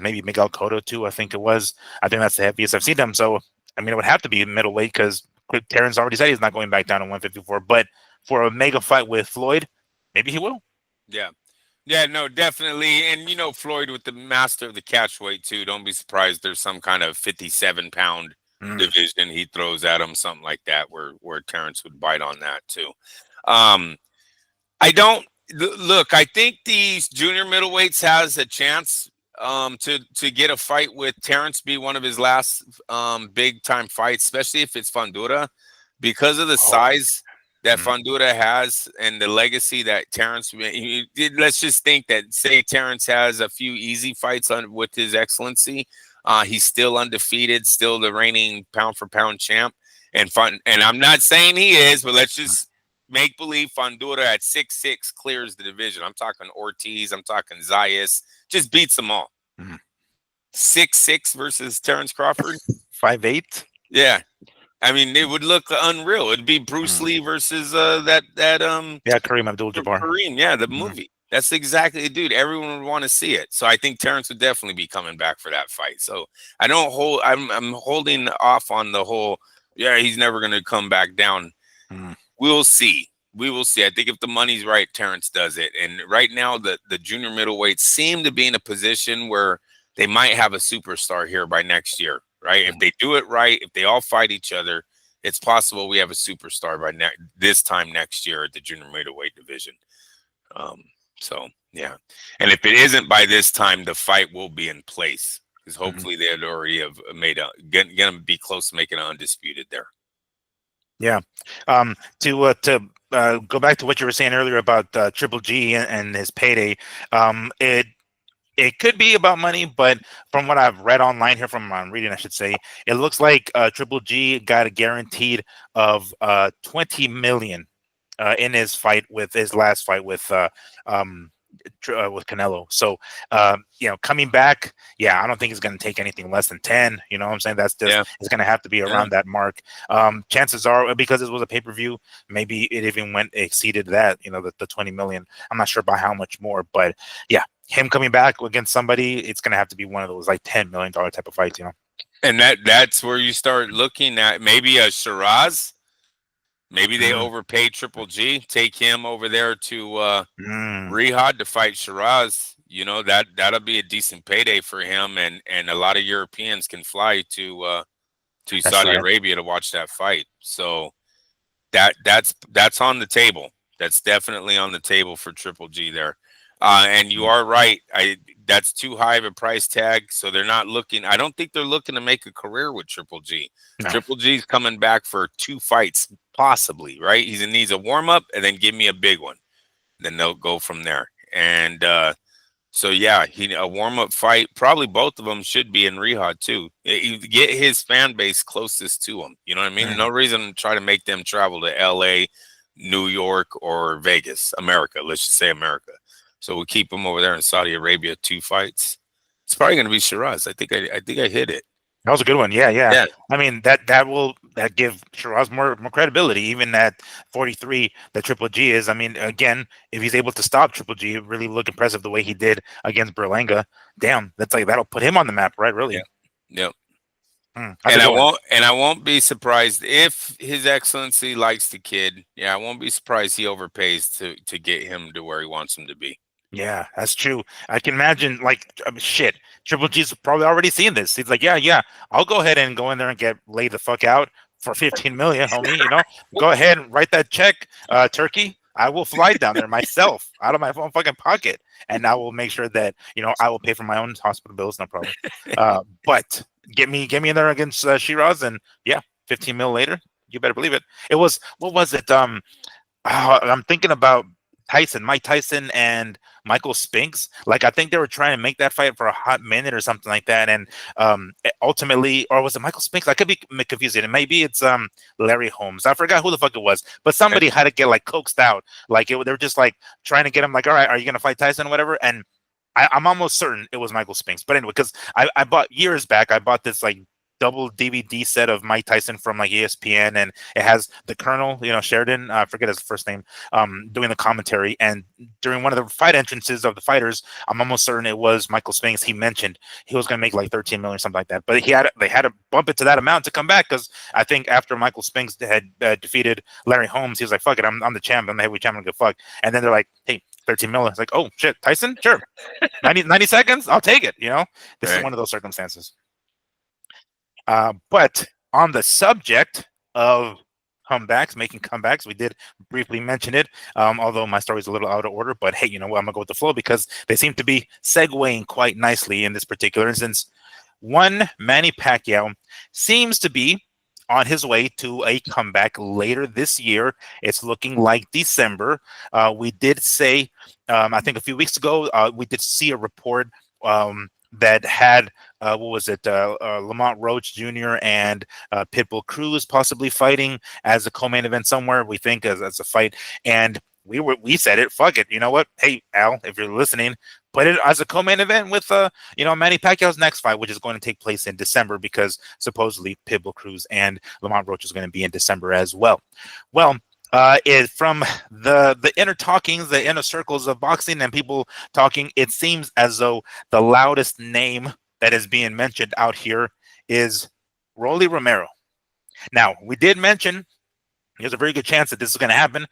maybe Miguel Cotto too? I think it was. I think that's the heaviest I've seen him. So I mean, it would have to be middleweight because Terrence already said he's not going back down to 154. But for a mega fight with Floyd, maybe he will. Yeah. Yeah, no, definitely. And Floyd with the master of the catch weight too. Don't be surprised there's some kind of 57-pound Mm. division he throws at him, something like that, where Terrence would bite on that too. Um, I don't look. I think these junior middleweights has a chance to get a fight with Terrence, be one of his last big time fights, especially if it's Fundura, because of the Oh, size that mm. Fundura has and the legacy that Terrence. Let's just think that say Terrence has a few easy fights with his excellency. He's still undefeated, still the reigning pound for pound champ. And I'm not saying he is, but let's just make believe Fundura at 6'6" clears the division. I'm talking Ortiz. I'm talking Zayas. Just beats them all. Mm. 6'6" versus Terrence Crawford. 5'8". Yeah, I mean it would look unreal. It'd be Bruce Mm. Lee versus that Yeah, Kareem Abdul-Jabbar. Kareem. Yeah, the Mm. movie. That's exactly, dude. Everyone would want to see it. So I think Terrence would definitely be coming back for that fight. So I don't hold. I'm holding off on the whole. Yeah, he's never going to come back down. Mm. We'll see. we will see. I think if the money's right, Terrence does it. And right now, the junior middleweights seem to be in a position where they might have a superstar here by next year, right? If they do it right, if they all fight each other, it's possible we have a superstar by this time next year at the junior middleweight division. Um, so yeah, and if it isn't by this time, the fight will be in place because Mhm. hopefully they had already have made gonna be close to making it undisputed there. Yeah. To go back to what you were saying earlier about Triple G and his payday, it could be about money, but from what I've read online here, from reading, I should say, it looks like Triple G got a guaranteed of 20 million in his last fight um, with Canelo. So coming back, yeah, I don't think he's going to take anything less than 10. You know what I'm saying? That's just Yeah, it's going to have to be yeah. around that mark. Chances are, because this was a pay-per-view, maybe it even went exceeded that. The 20 million. I'm not sure by how much more, but yeah, him coming back against somebody, it's going to have to be one of those like $10 million type of fights. And that's where you start looking at maybe a Shiraz. Maybe they Mm, overpay Triple G, take him over there to mm, Riyadh to fight Shiraz. That'll be a decent payday for him, and a lot of Europeans can fly to that's Saudi right. Arabia to watch that fight. So that's on the table. That's definitely on the table for Triple G there. And you Mm, are right. That's too high of a price tag, so they're not looking. I don't think they're looking to make a career with Triple G. no, Triple G's coming back for 2 fights, possibly. Right? He needs a warm up, and then give me a big one. Then they'll go from there. And so yeah, a warm up fight. Probably both of them should be in Riyadh too. You get his fan base closest to him. You know what I mean? mm. No reason to try to make them travel to L.A., New York, or Vegas, America. Let's just say America. So we keep them over there in Saudi Arabia. 2 fights. It's probably going to be Shiraz. I think I hit it. That was a good one. Yeah, yeah. Yeah, I mean that give Shiraz more credibility, even at 43, that Triple G is. I mean, again, if he's able to stop Triple G, really look impressive the way he did against Berlanga. Damn, that'll put him on the map, right? yeah, Really. yeah. That's a And I good one. won't and I won't be surprised if His Excellency likes the kid. Yeah, I won't be surprised he overpays to get him to where he wants him to be. Yeah, that's true. I can imagine, like, I mean, shit. Triple G's probably already seen this. He's like, yeah, yeah, I'll go ahead and go in there and get laid the fuck out for 15 million, homie. Go ahead and write that check, Turkey. I will fly down there myself out of my own fucking pocket, and I will make sure that I will pay for my own hospital bills, no problem. But get me in there against Shiraz, and yeah, 15 mil later, you better believe it. It was what was it? I'm thinking about Mike Tyson and Michael Spinks. Like, I think they were trying to make that fight for a hot minute or something like that, and ultimately, or was it Michael Spinks? I could be confusing. And maybe it's Larry Holmes. I forgot who the fuck it was, but Okay. somebody had to get like coaxed out. Like they were just like trying to get him. Like, all right, are you gonna fight Tyson or whatever? And I'm almost certain it was Michael Spinks. But anyway, because I bought years back, I bought this like double DVD set of Mike Tyson from like ESPN, and it has the Colonel, Sheridan, I forget his first name, doing the commentary. And during one of the fight entrances of the fighters, I'm almost certain it was Michael Spinks. He mentioned he was going to make like 13 million or something like that, but they had to bump it to that amount to come back because I think after Michael Spinks had defeated Larry Holmes, he was like, "Fuck it, I'm the champ, I'm the heavyweight champion, good fuck." And then they're like, "Hey, 13 million." It's like, "Oh shit, Tyson, sure, 90 seconds, I'll take it." This is Right. one of those circumstances. But on the subject of making comebacks, we did briefly mention it, although my story is a little out of order. But hey, you know what? I'm going to go with the flow because they seem to be segueing quite nicely in this particular instance. One Manny Pacquiao seems to be on his way to a comeback later this year. It's looking like December. We did say, I think a few weeks ago, we did see a report that had what was it, Lamont Roach Jr. and Pitbull Cruz possibly fighting as a co-main event somewhere. We think as a fight, and we said it. Fuck it. You know what? Hey Al, if you're listening, put it as a co-main event with Manny Pacquiao's next fight, which is going to take place in December because supposedly Pitbull Cruz and Lamont Roach is going to be in December as well. Well, is from the inner talkings, the inner circles of boxing, and people talking, it seems as though the loudest name that is being mentioned out here is Rolly Romero. Now, we did mention There's a very good chance that this is going to happen.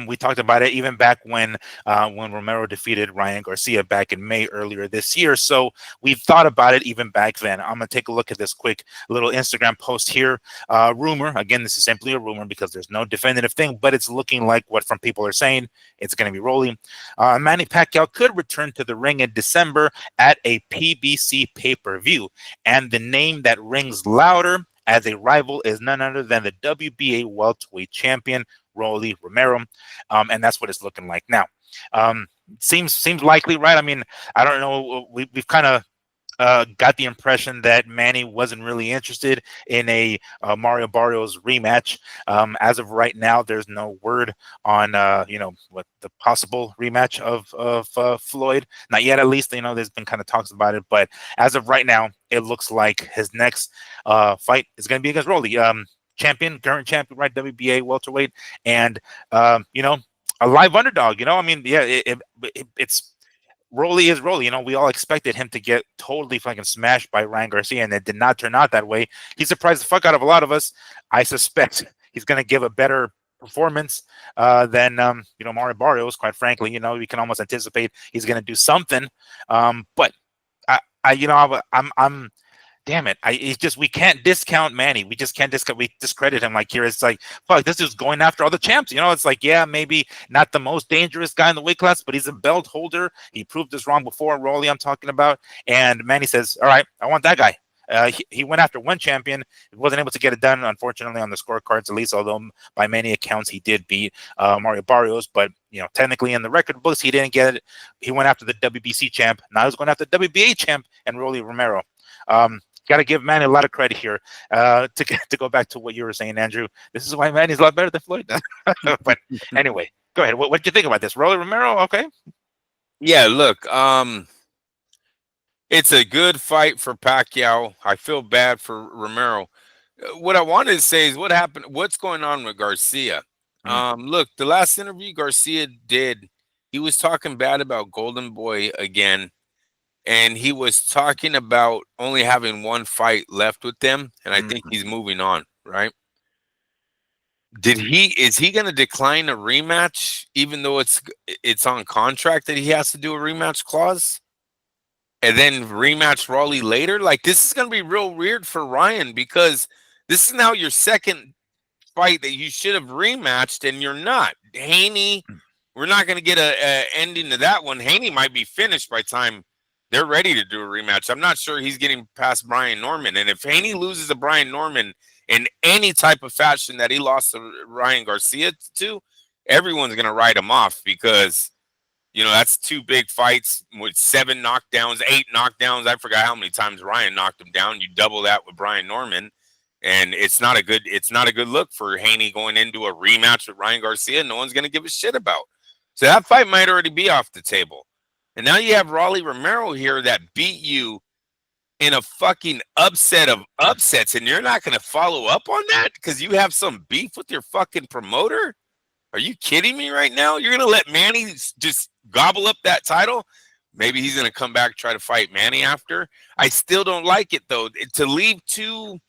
We talked about it even back when Romero defeated Ryan Garcia back in May earlier this year. So we've thought about it even back then. I'm going to take a look at this quick little Instagram post here. Rumor. Again, this is simply a rumor because there's no definitive thing, but it's looking like what from people are saying. It's going to be rolling. Manny Pacquiao could return to the ring in December at a PBC pay-per-view, and the name that rings louder as a rival is none other than the WBA welterweight champion, Rolly Romero. And that's what it's looking like now. Seems likely, right? I mean, I don't know. We've kind of got the impression that Manny wasn't really interested in a Mario Barrios rematch. As of right now, there's no word on what the possible rematch of Floyd. Not yet, at least. There's been kind of talks about it, but as of right now, it looks like his next fight is going to be against Rolly, current champion, right? WBA welterweight, and a live underdog. I mean, yeah, it's Rolly is Rolly. We all expected him to get totally fucking smashed by Ryan Garcia, and it did not turn out that way. He surprised the fuck out of a lot of us. I suspect he's going to give a better performance than Mario Barrios. Quite frankly, we can almost anticipate he's going to do something. But I'm damn it. It's just we can't discount Manny. We just can't discredit him like here. It's like, fuck, this is going after all the champs. It's like, yeah, maybe not the most dangerous guy in the weight class, but he's a belt holder. He proved us wrong before. Rolly, I'm talking about. And Manny says, all right, I want that guy. He went after one champion. He wasn't able to get it done, unfortunately, on the scorecards, at least, although by many accounts he did beat Mario Barrios. But, technically in the record books, he didn't get it. He went after the WBC champ. Now he's going after the WBA champ and Rolly Romero. Got to give Manny a lot of credit here. To go back to what you were saying, Andrew, this is why Manny's a lot better than Floyd. But anyway, go ahead. What do you think about this? Rolly Romero, okay? Yeah, look, it's a good fight for Pacquiao. I feel bad for Romero. What I wanted to say is what happened. What's going on with Garcia? Look, the last interview Garcia did, he was talking bad about Golden Boy again. And he was talking about only having one fight left with them, and I think he's moving on, right? Is he going to decline a rematch even though it's on contract that he has to do a rematch clause? And then rematch Raleigh later? Like, this is going to be real weird for Ryan because this is now your second fight that you should have rematched and you're not. Haney, we're not going to get a ending to that one. Haney might be finished by time they're ready to do a rematch. I'm not sure he's getting past Brian Norman. And if Haney loses to Brian Norman in any type of fashion that he lost to Ryan Garcia to, everyone's going to write him off because, that's two big fights with 7 knockdowns, 8 knockdowns. I forgot how many times Ryan knocked him down. You double that with Brian Norman. And it's not a good look for Haney going into a rematch with Ryan Garcia. No one's going to give a shit about. So that fight might already be off the table. And now you have Rolly Romero here that beat you in a fucking upset of upsets, and you're not going to follow up on that because you have some beef with your fucking promoter? Are you kidding me right now? You're going to let Manny just gobble up that title? Maybe he's going to come back, try to fight Manny after. I still don't like it, though. To leave 2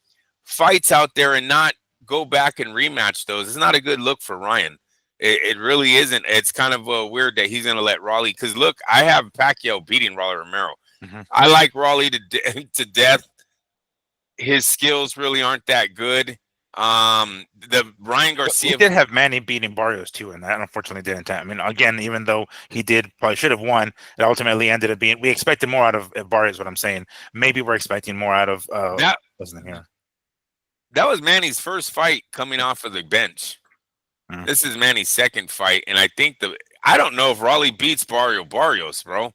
fights out there and not go back and rematch those is not a good look for Ryan. It really isn't. It's kind of weird that he's going to let Raleigh. Because, look, I have Pacquiao beating Rolly Romero. I like Raleigh to death. His skills really aren't that good. The Ryan Garcia. We did have Manny beating Barrios, too, and that unfortunately didn't. I mean, again, even though he probably should have won, it ultimately ended up being. We expected more out of Barrios, what I'm saying. Maybe we're expecting more out of. That was Manny's first fight coming off of the bench. This is Manny's second fight, and I think I don't know if Raleigh beats Barrios, bro.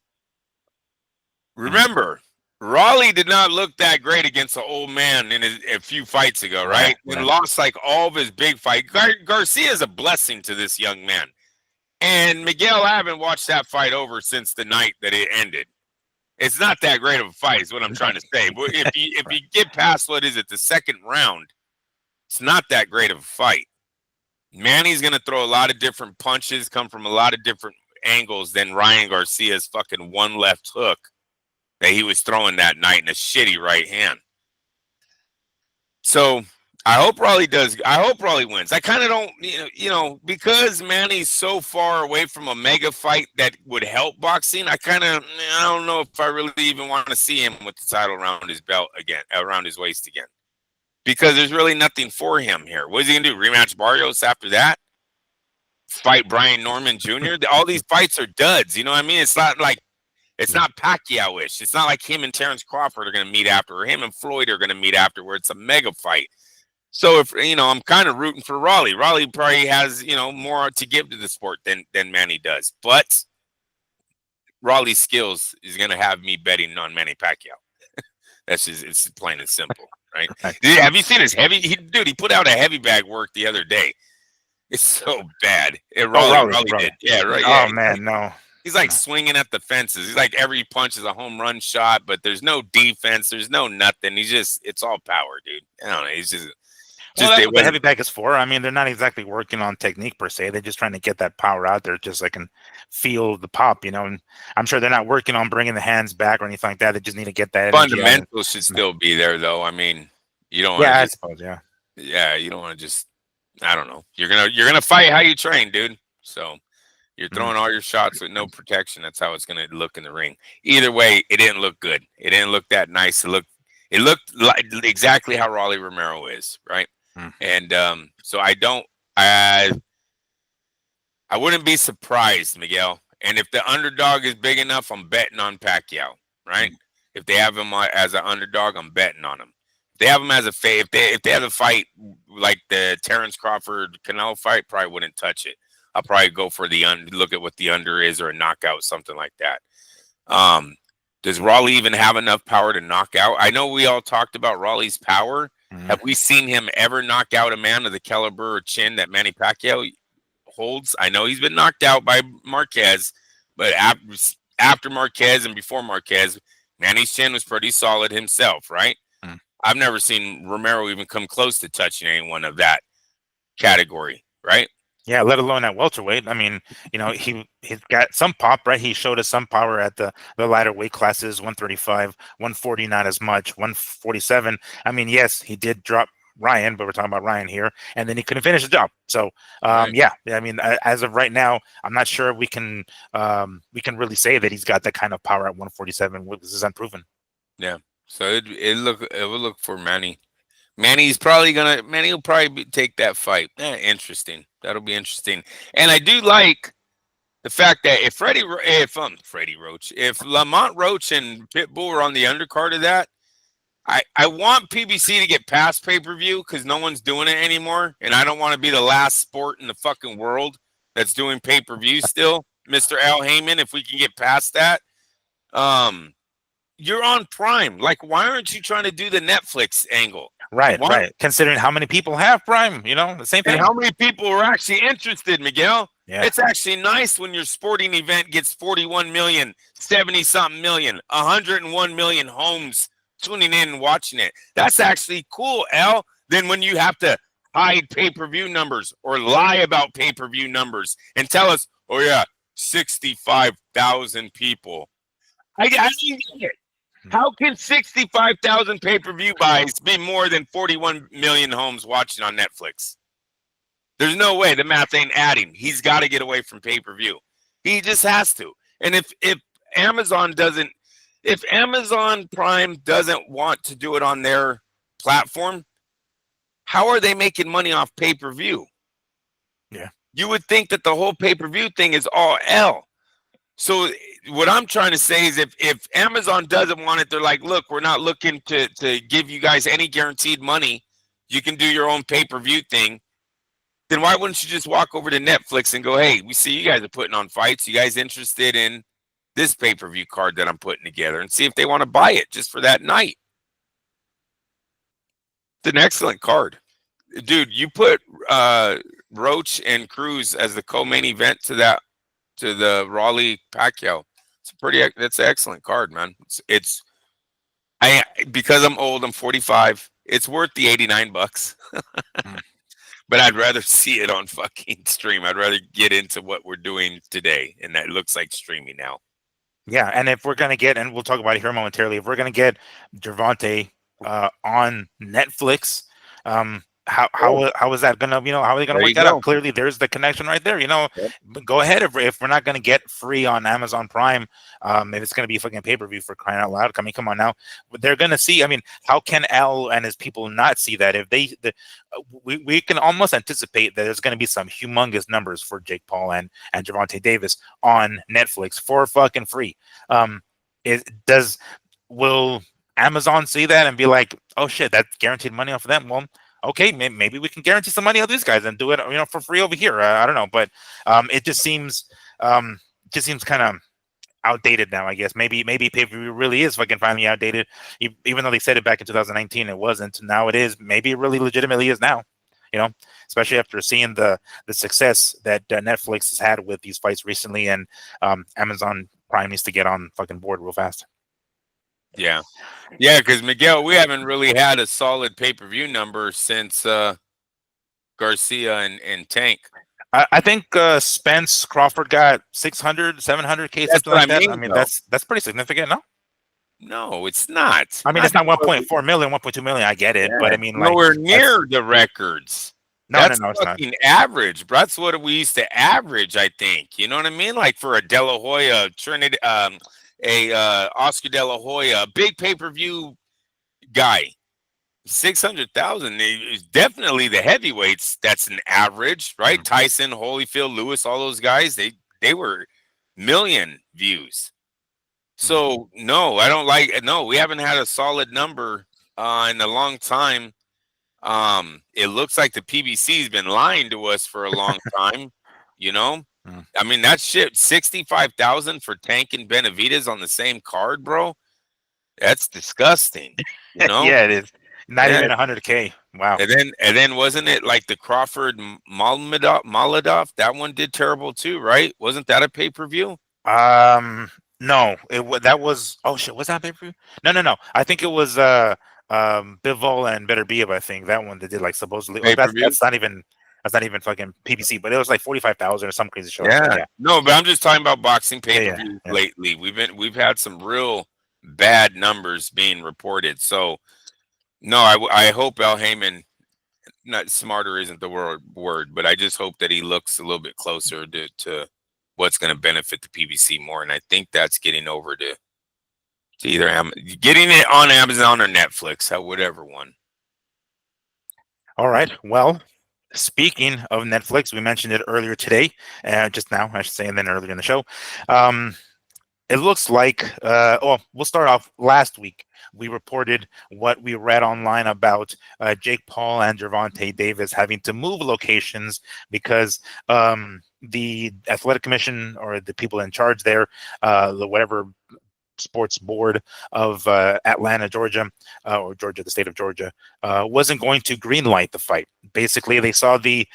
Remember, Raleigh did not look that great against the old man a few fights ago, right? And lost like all of his big fight. Garcia is a blessing to this young man. And Miguel, I haven't watched that fight over since the night that it ended. It's not that great of a fight, is what I'm trying to say. But if you get past the second round, it's not that great of a fight. Manny's going to throw a lot of different punches, come from a lot of different angles than Ryan Garcia's fucking one left hook that he was throwing that night in a shitty right hand. So I hope Raleigh does. I hope Raleigh wins. I kind of don't, because Manny's so far away from a mega fight that would help boxing. I don't know if I really even want to see him with the title around his belt again, around his waist again, because there's really nothing for him here. What is he gonna do? Rematch Barrios after that? Fight Brian Norman Jr.? All these fights are duds. You know what I mean? It's not like it's not Pacquiao-ish. It's not like him and Terrence Crawford are going to meet after, or him and Floyd are going to meet after, where it's a mega fight. So if I'm kind of rooting for Raleigh. Raleigh probably has more to give to the sport than Manny does, but Raleigh's skills is going to have me betting on Manny Pacquiao. That's just it's plain and simple, right? Right. Have you seen his heavy? He put out a heavy bag work the other day. It's so bad. Raleigh did, yeah, right. Yeah, Oh man, no. he's like swinging at the fences. He's like every punch is a home run shot, but there's no defense. There's no nothing. It's all power, dude. I don't know. He's just Well, that's what the heavy bag is for. I mean, they're not exactly working on technique per se. They're just trying to get that power out there, just so I can feel the pop, And I'm sure they're not working on bringing the hands back or anything like that. They just need to get that fundamentals should still be there, though. I mean, you don't. Yeah, I suppose. Yeah. Yeah, you don't want to just. I don't know. You're gonna fight how you train, dude. So you're throwing all your shots with no protection. That's how it's gonna look in the ring. Either way, it didn't look good. It didn't look that nice. It looked like exactly how Raleigh Romero is, right? And so I wouldn't be surprised, Miguel. And if the underdog is big enough, I'm betting on Pacquiao, right? If they have him as an underdog, I'm betting on him. If they have him as a if they have a fight like the Terrence Crawford Canelo fight, probably wouldn't touch it. I'll probably go for look at what the under is, or a knockout, something like that. Does Raleigh even have enough power to knock out? I know we all talked about Raleigh's power. Have we seen him ever knock out a man of the caliber or chin that Manny Pacquiao holds? I know he's been knocked out by Marquez, but after Marquez and before Marquez, Manny's chin was pretty solid himself, right? I've never seen Romero even come close to touching anyone of that category, right? Yeah, let alone at welterweight. I mean, he's got some pop, right? He showed us some power at the lighter weight classes, 135, 140, not as much, 147. I mean, yes, he did drop Ryan, but we're talking about Ryan here, and then he couldn't finish the job. So, Right. yeah, I mean, as of right now, I'm not sure we can really say that he's got that kind of power at 147. This is unproven. Yeah. So it would look for Manny. Manny will probably take that fight. Interesting. That'll be interesting. And I do like the fact that if Freddie Roach, if Lamont Roach and Pitbull were on the undercard of that, I want PBC to get past pay-per-view because no one's doing it anymore. And I don't want to be the last sport in the fucking world that's doing pay-per-view still. Mr. Al Heyman, if we can get past that. You're on Prime. Like, why aren't you trying to do the Netflix angle? Right. Considering how many people have Prime, the same thing. And how many people are actually interested, Miguel? Yeah. It's actually nice when your sporting event gets 41 million, 70-something million, 101 million homes tuning in and watching it. That's actually cool, Al. Then when you have to hide pay-per-view numbers or lie about pay-per-view numbers and tell us, oh, yeah, 65,000 people. I didn't get it. How can 65,000 pay-per-view buys be more than 41 million homes watching on Netflix? There's no way. The math ain't adding. He's got to get away from pay-per-view. He just has to. And if Amazon Prime doesn't want to do it on their platform, how are they making money off pay-per-view? Yeah. You would think that the whole pay-per-view thing is all L. So what I'm trying to say is if Amazon doesn't want it, they're like, look, we're not looking to give you guys any guaranteed money. You can do your own pay-per-view thing. Then why wouldn't you just walk over to Netflix and go, hey, we see you guys are putting on fights. You guys interested in this pay-per-view card that I'm putting together, and see if they want to buy it just for that night. It's an excellent card. Dude, you put Roach and Cruz as the co-main event to the Raleigh Pacquiao. That's an excellent card, man. Because I'm old, I'm 45. It's worth the $89. But I'd rather see it on fucking stream. I'd rather get into what we're doing today, and that looks like streaming now. Yeah, and if we're gonna get, and we'll talk about it here momentarily, if we're gonna get Gervonta on Netflix, Oh, how is that gonna, how are they gonna there work you that out? go. Clearly, there's the connection right there. Yep. But go ahead if we're not gonna get free on Amazon Prime, if it's gonna be fucking pay per view for crying out loud. I mean, come on now, they're gonna see. I mean, how can Al and his people not see that if we can almost anticipate that there's gonna be some humongous numbers for Jake Paul and Gervonta Davis on Netflix for fucking free. It does will Amazon see that and be like, "Oh shit, that's guaranteed money off of them." Well, okay, maybe we can guarantee some money on these guys and do it, for free over here. I don't know, but it um, just seems kind of outdated now. I guess maybe pay per view really is fucking finally outdated, even though they said it back in 2019, it wasn't. Now it is. Maybe it really legitimately is now. You know, especially after seeing the success that Netflix has had with these fights recently, and Amazon Prime needs to get on fucking board real fast. Yeah. Yeah, because Miguel, we haven't really had a solid pay-per-view number since Garcia and Tank. I think Spence Crawford got 600, 700K, That's something what I like that. I mean, mean, though. that's pretty significant, no? No, it's not. I mean, Not it's not nowhere, 1.4 million, 1.2 million. I get it, but yeah, I mean, like, nowhere that's near the records. no, no, That's no, it's not. fucking average, bro. That's what we used to average, I think. You know what I mean? Like for a De La Hoya, Trinidad, a Oscar De La Hoya, a big pay-per-view guy. 600,000 is definitely the heavyweights. That's an average, right? Mhm, Tyson, Holyfield, Lewis, all those guys, they were million views. mhm. So no, I don't like no, we haven't had a solid number in a long time. It looks like the PBC's been lying to us for a long time, you know? Mhm. I mean, that shit 65,000 for Tank and Benavides on the same card, bro. That's disgusting, you know? Yeah, it is. Not Yeah. even 100K. Wow. And then wasn't it like the Crawford Maladov? That one did terrible too, right? Wasn't that a pay-per-view? Um, no, that was, oh shit, was that pay per view? No, no, no. I think it was Bivol and Better Be. I think that one that did like supposedly. Oh, that's Pay-per-view? that's not even fucking PPC, but it was like 45,000 or some crazy shit like that. Yeah. Yeah, No, but I'm just talking about boxing yeah, yeah, pay-per-views yeah. lately. We've had some real bad numbers being reported. So no, I hope Al Heyman, not smarter isn't the word, but I just hope that he looks a little bit closer to what's going to benefit the PBC more. And I think that's getting over to either getting it on Amazon or Netflix, whatever one. All right. Well, speaking of Netflix, we mentioned it earlier today, just now, I should say, and then earlier in the show. Um, it looks like, we'll start off last week. We reported what we read online about Jake Paul and Gervonta Davis having to move locations because the athletic commission or the people in charge there, whatever sports board of Atlanta, Georgia, or Georgia, the state of Georgia, wasn't going to greenlight the fight. Basically, they saw the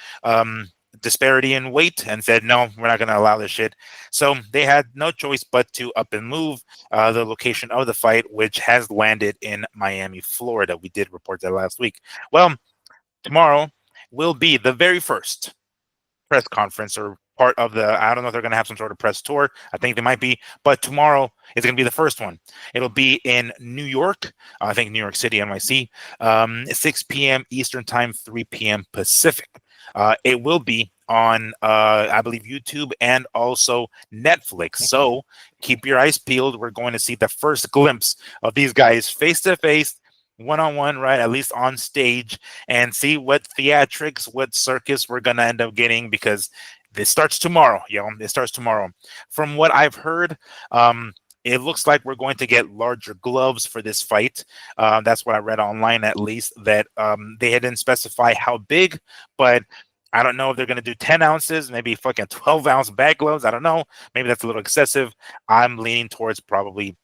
disparity in weight and said, no, we're not going to allow this shit. So they had no choice but to up and move the location of the fight, which has landed in Miami, Florida. We did report that last week. Well, tomorrow will be the very first press conference or part of the, I don't know if they're going to have some sort of press tour. I think they might be, but tomorrow is going to be the first one. It'll be in New York, I think New York City, NYC, 6 p.m. Eastern time, 3 p.m. Pacific. It will be on, I believe, YouTube and also Netflix. So keep your eyes peeled. We're going to see the first glimpse of these guys face to face, one on one, right? At least on stage, and see what theatrics, what circus we're gonna end up getting because this starts tomorrow, yo. It starts tomorrow. From what I've heard, it looks like we're going to get larger gloves for this fight. That's what I read online, at least. That they didn't specify how big, but I don't know if they're going to do 10 ounces, maybe fucking 12-ounce bag gloves. I don't know. Maybe that's a little excessive. I'm leaning towards probably,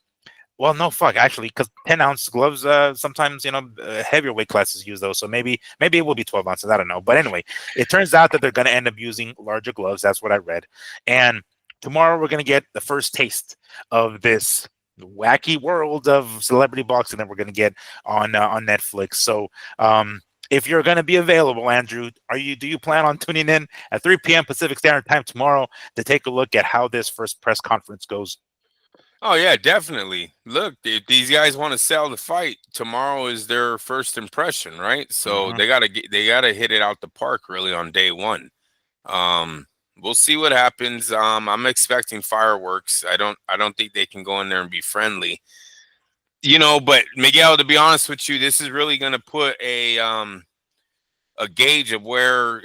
well, no, fuck, actually, because 10-ounce gloves, sometimes, heavier weight classes use those. So maybe it will be 12 ounces. I don't know. But anyway, it turns out that they're going to end up using larger gloves. That's what I read. And tomorrow we're going to get the first taste of this wacky world of celebrity boxing that we're going to get on Netflix. So, if you're going to be available, Andrew, do you plan on tuning in at 3 p.m. Pacific Standard Time tomorrow to take a look at how this first press conference goes? Oh yeah, definitely. Look, if these guys want to sell the fight, tomorrow is their first impression, right? So Hmm. they gotta hit it out the park really on day one. Um, we'll see what happens. I'm expecting fireworks. I don't think they can go in there and be friendly. But Miguel, to be honest with you, this is really gonna put a gauge of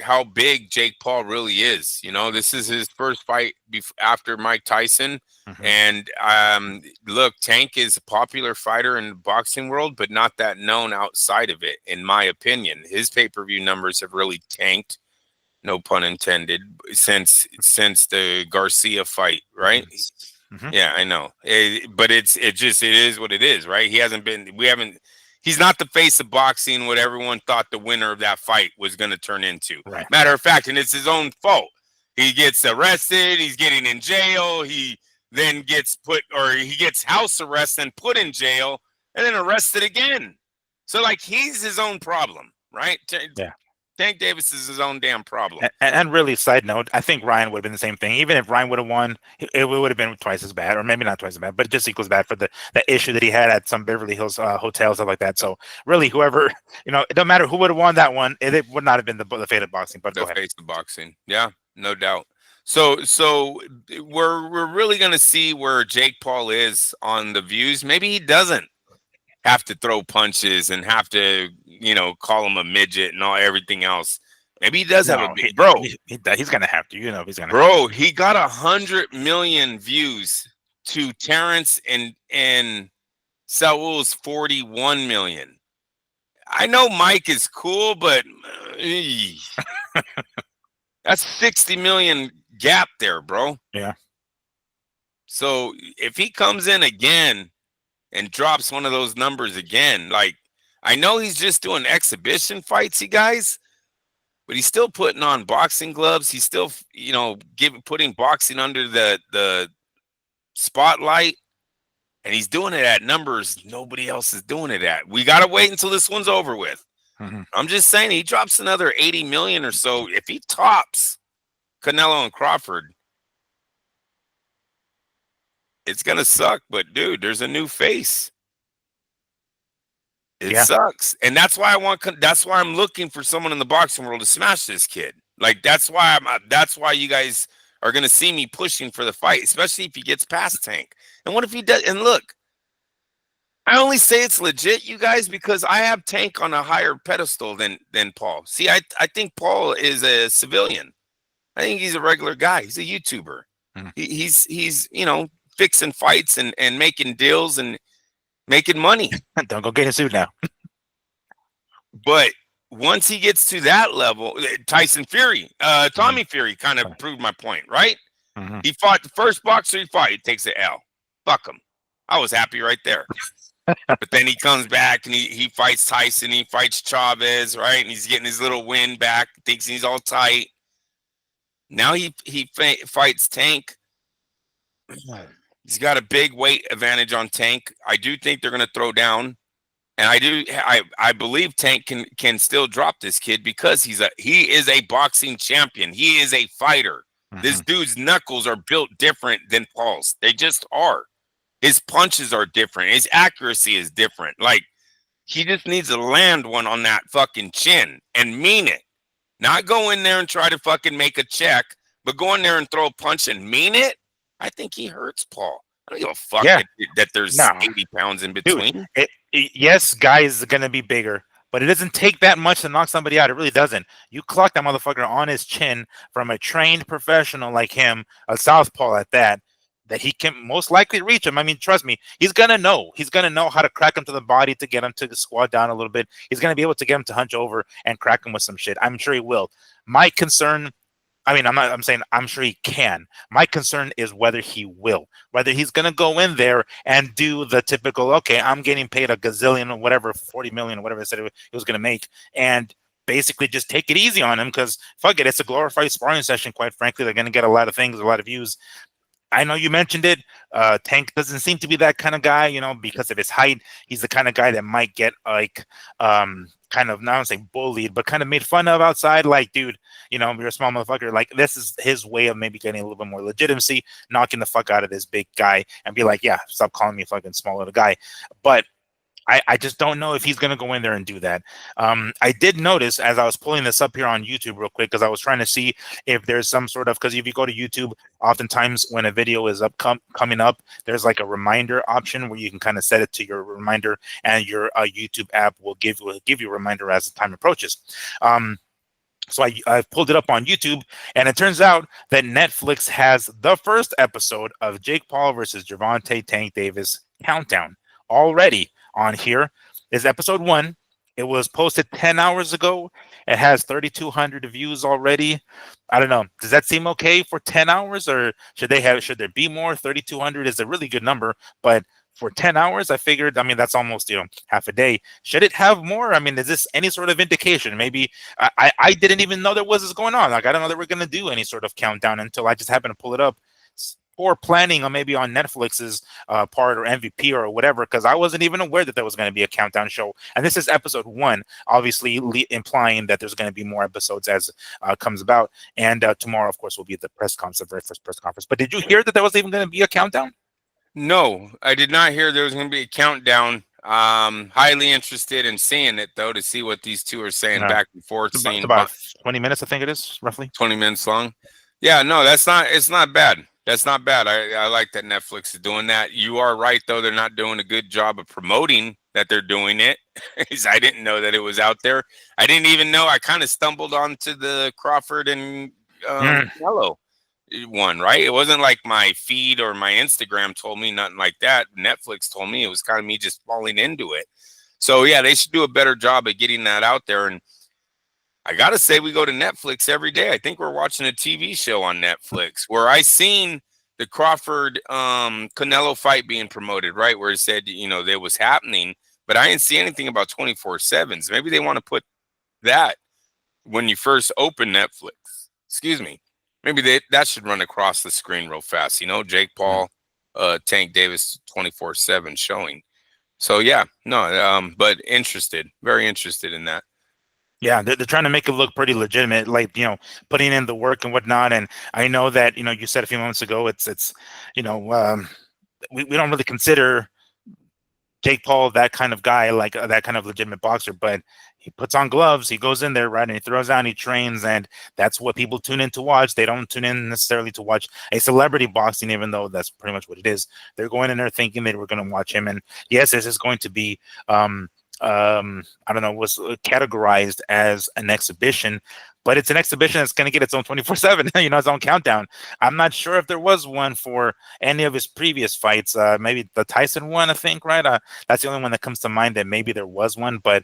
how big Jake Paul really is. This is his first fight after Mike Tyson. Hmm. And look, Tank is a popular fighter in the boxing world, but not that known outside of it, in my opinion. His pay-per-view numbers have really tanked, no pun intended, since the Garcia fight, right? Hmm. Yeah, I know. But it is what it is, right? He's not the face of boxing, what everyone thought the winner of that fight was going to turn into. Right. Matter of fact, and it's his own fault. He gets arrested, he's getting in jail, he then he gets house arrest and put in jail and then arrested again. So like he's his own problem, right? Yeah. Tank Davis is his own damn problem. And really, side note, I think Ryan would have been the same thing. Even if Ryan would have won, it would have been twice as bad, or maybe not twice as bad, but just equals bad for the issue that he had at some Beverly Hills hotel, stuff like that. So really, whoever, it don't matter who would have won that one, it would not have been the fate of boxing. But go The ahead. face of boxing. Yeah, no doubt. So we're really gonna see where Jake Paul is on the views. Maybe he doesn't have to throw punches and have to, call him a midget and everything else. Maybe he does have a No, big bro. he's gonna have to. He's gonna have to. Bro, he got 100 million views to Terrence and Saul's 41 million. I know Mike is cool, but that's 60 million gap there, bro. Yeah. So if he comes in again and drops one of those numbers again, like I know he's just doing exhibition fights, you guys, but he's still putting on boxing gloves. He's still, putting boxing under the spotlight, and he's doing it at numbers nobody else is doing it at. We gotta wait until this one's over with. Hmm. I'm just saying, he drops another 80 million or so. If he tops Canelo and Crawford, it's gonna suck. But dude, there's a new face. It Yeah. sucks, and that's why That's why I'm looking for someone in the boxing world to smash this kid. Like That's why you guys are gonna see me pushing for the fight, especially if he gets past Tank. And what if he does? And look, I only say it's legit, you guys, because I have Tank on a higher pedestal than Paul. See, I think Paul is a civilian. I think he's a regular guy. He's a YouTuber. Mhm. He's fixing fights and making deals and making money. Don't go getting sued now. But once he gets to that level, Tyson Fury, Hmm. Tommy Fury kind of proved my point, right? Hmm. He fought the first boxer he fought, he takes an L. Fuck him. I was happy right there. But then he comes back and he fights Tyson, he fights Chavez, right? And he's getting his little win back, thinks he's all tight. Now he fights Tank. He's got a big weight advantage on Tank. I do think they're going to throw down. And I believe Tank can still drop this kid because he is a boxing champion. He is a fighter. Hmm. This dude's knuckles are built different than Paul's. They just are. His punches are different. His accuracy is different. Like he just needs to land one on that fucking chin and mean it. Not go in there and try to fucking make a check, but go in there and throw a punch and mean it. I think he hurts Paul. I don't give a fuck Yeah. that there's No. 80 pounds in Dude, between. yes, guy is going to be bigger, but it doesn't take that much to knock somebody out. It really doesn't. You clock that motherfucker on his chin from a trained professional like him, a southpaw at that he can most likely reach him. I mean, trust me, he's going to know. He's going to know how to crack him to the body to get him to squat down a little bit. He's going to be able to get him to hunch over and crack him with some shit. I'm sure he will. My concern, I mean, I'm saying I'm sure he can. My concern is whether he will, whether he's going to go in there and do the typical, okay, I'm getting paid a gazillion or whatever, 40 million or whatever I said he was going to make, and basically just take it easy on him because fuck it, it's a glorified sparring session. Quite frankly, they're going to get a lot of things, a lot of views. I know you mentioned it. Tank doesn't seem to be that kind of guy, because of his height. He's the kind of guy that might get like kind of, not to say bullied, but kind of made fun of outside. Like, dude, you're a small motherfucker. Like, this is his way of maybe getting a little bit more legitimacy, knocking the fuck out of this big guy and be like, yeah, stop calling me a fucking small little guy. But I just don't know if he's going to go in there and do that. I did notice as I was pulling this up here on YouTube real quick, because I was trying to see if there's some sort of, because if you go to YouTube, oftentimes when a video is coming up, there's like a reminder option where you can kind of set it to your reminder, and your YouTube app will give you a reminder as the time approaches. So I pulled it up on YouTube, and it turns out that Netflix has the first episode of Jake Paul versus Gervonta Tank Davis countdown already on here. Is episode 1. It was posted 10 hours ago. It has 3,200 views already. I don't know. Does that seem okay for 10 hours, or should there be more? 3,200 is a really good number, but for 10 hours, I figured, I mean, that's almost, half a day. Should it have more? I mean, is this any sort of indication? Maybe I didn't even know there was this going on. Like, I don't know that we're going to do any sort of countdown until I just happened to pull it up. Poor planning on maybe on Netflix's part, or MVP or whatever, because I wasn't even aware that there was going to be a countdown show. And this is episode 1, obviously implying that there's going to be more episodes as comes about. And tomorrow, of course, will be the press conference, the very first press conference. But did you hear that there was even going to be a countdown? No, I did not hear there was going to be a countdown. Highly interested in seeing it, though, to see what these two are saying back and forth. It's about 20 minutes, I think it is, roughly. 20 minutes long. Yeah, no, it's not bad. That's not bad. I like that Netflix is doing that. You are right, though. They're not doing a good job of promoting that they're doing it. I didn't know that it was out there. I didn't even know. I kind of stumbled onto the Crawford and Canelo one, right? It wasn't like my feed or my Instagram told me, nothing like that. Netflix told me. It was kind of me just falling into it. So, yeah, they should do a better job of getting that out there. And I got to say, we go to Netflix every day. I think we're watching a TV show on Netflix where I seen the Crawford Canelo fight being promoted, right? Where it said, that was happening, but I didn't see anything about 24/7s. Maybe they want to put that when you first open Netflix. Excuse me. Maybe that should run across the screen real fast. Jake Paul, Tank Davis 24/7 showing. So, yeah, no, but very interested in that. Yeah, they're trying to make it look pretty legitimate, like, putting in the work and whatnot. And I know that, you said a few moments ago, it's we don't really consider Jake Paul that kind of guy, like that kind of legitimate boxer, but he puts on gloves, he goes in there, right, and he throws down, he trains, and that's what people tune in to watch. They don't tune in necessarily to watch a celebrity boxing, even though that's pretty much what it is. They're going in there thinking they were going to watch him, and yes, this is going to be I don't know, was categorized as an exhibition, but it's an exhibition that's going to get its own 24/7, its own countdown. I'm not sure if there was one for any of his previous fights. Maybe the Tyson one, I think, right? That's the only one that comes to mind that maybe there was one, but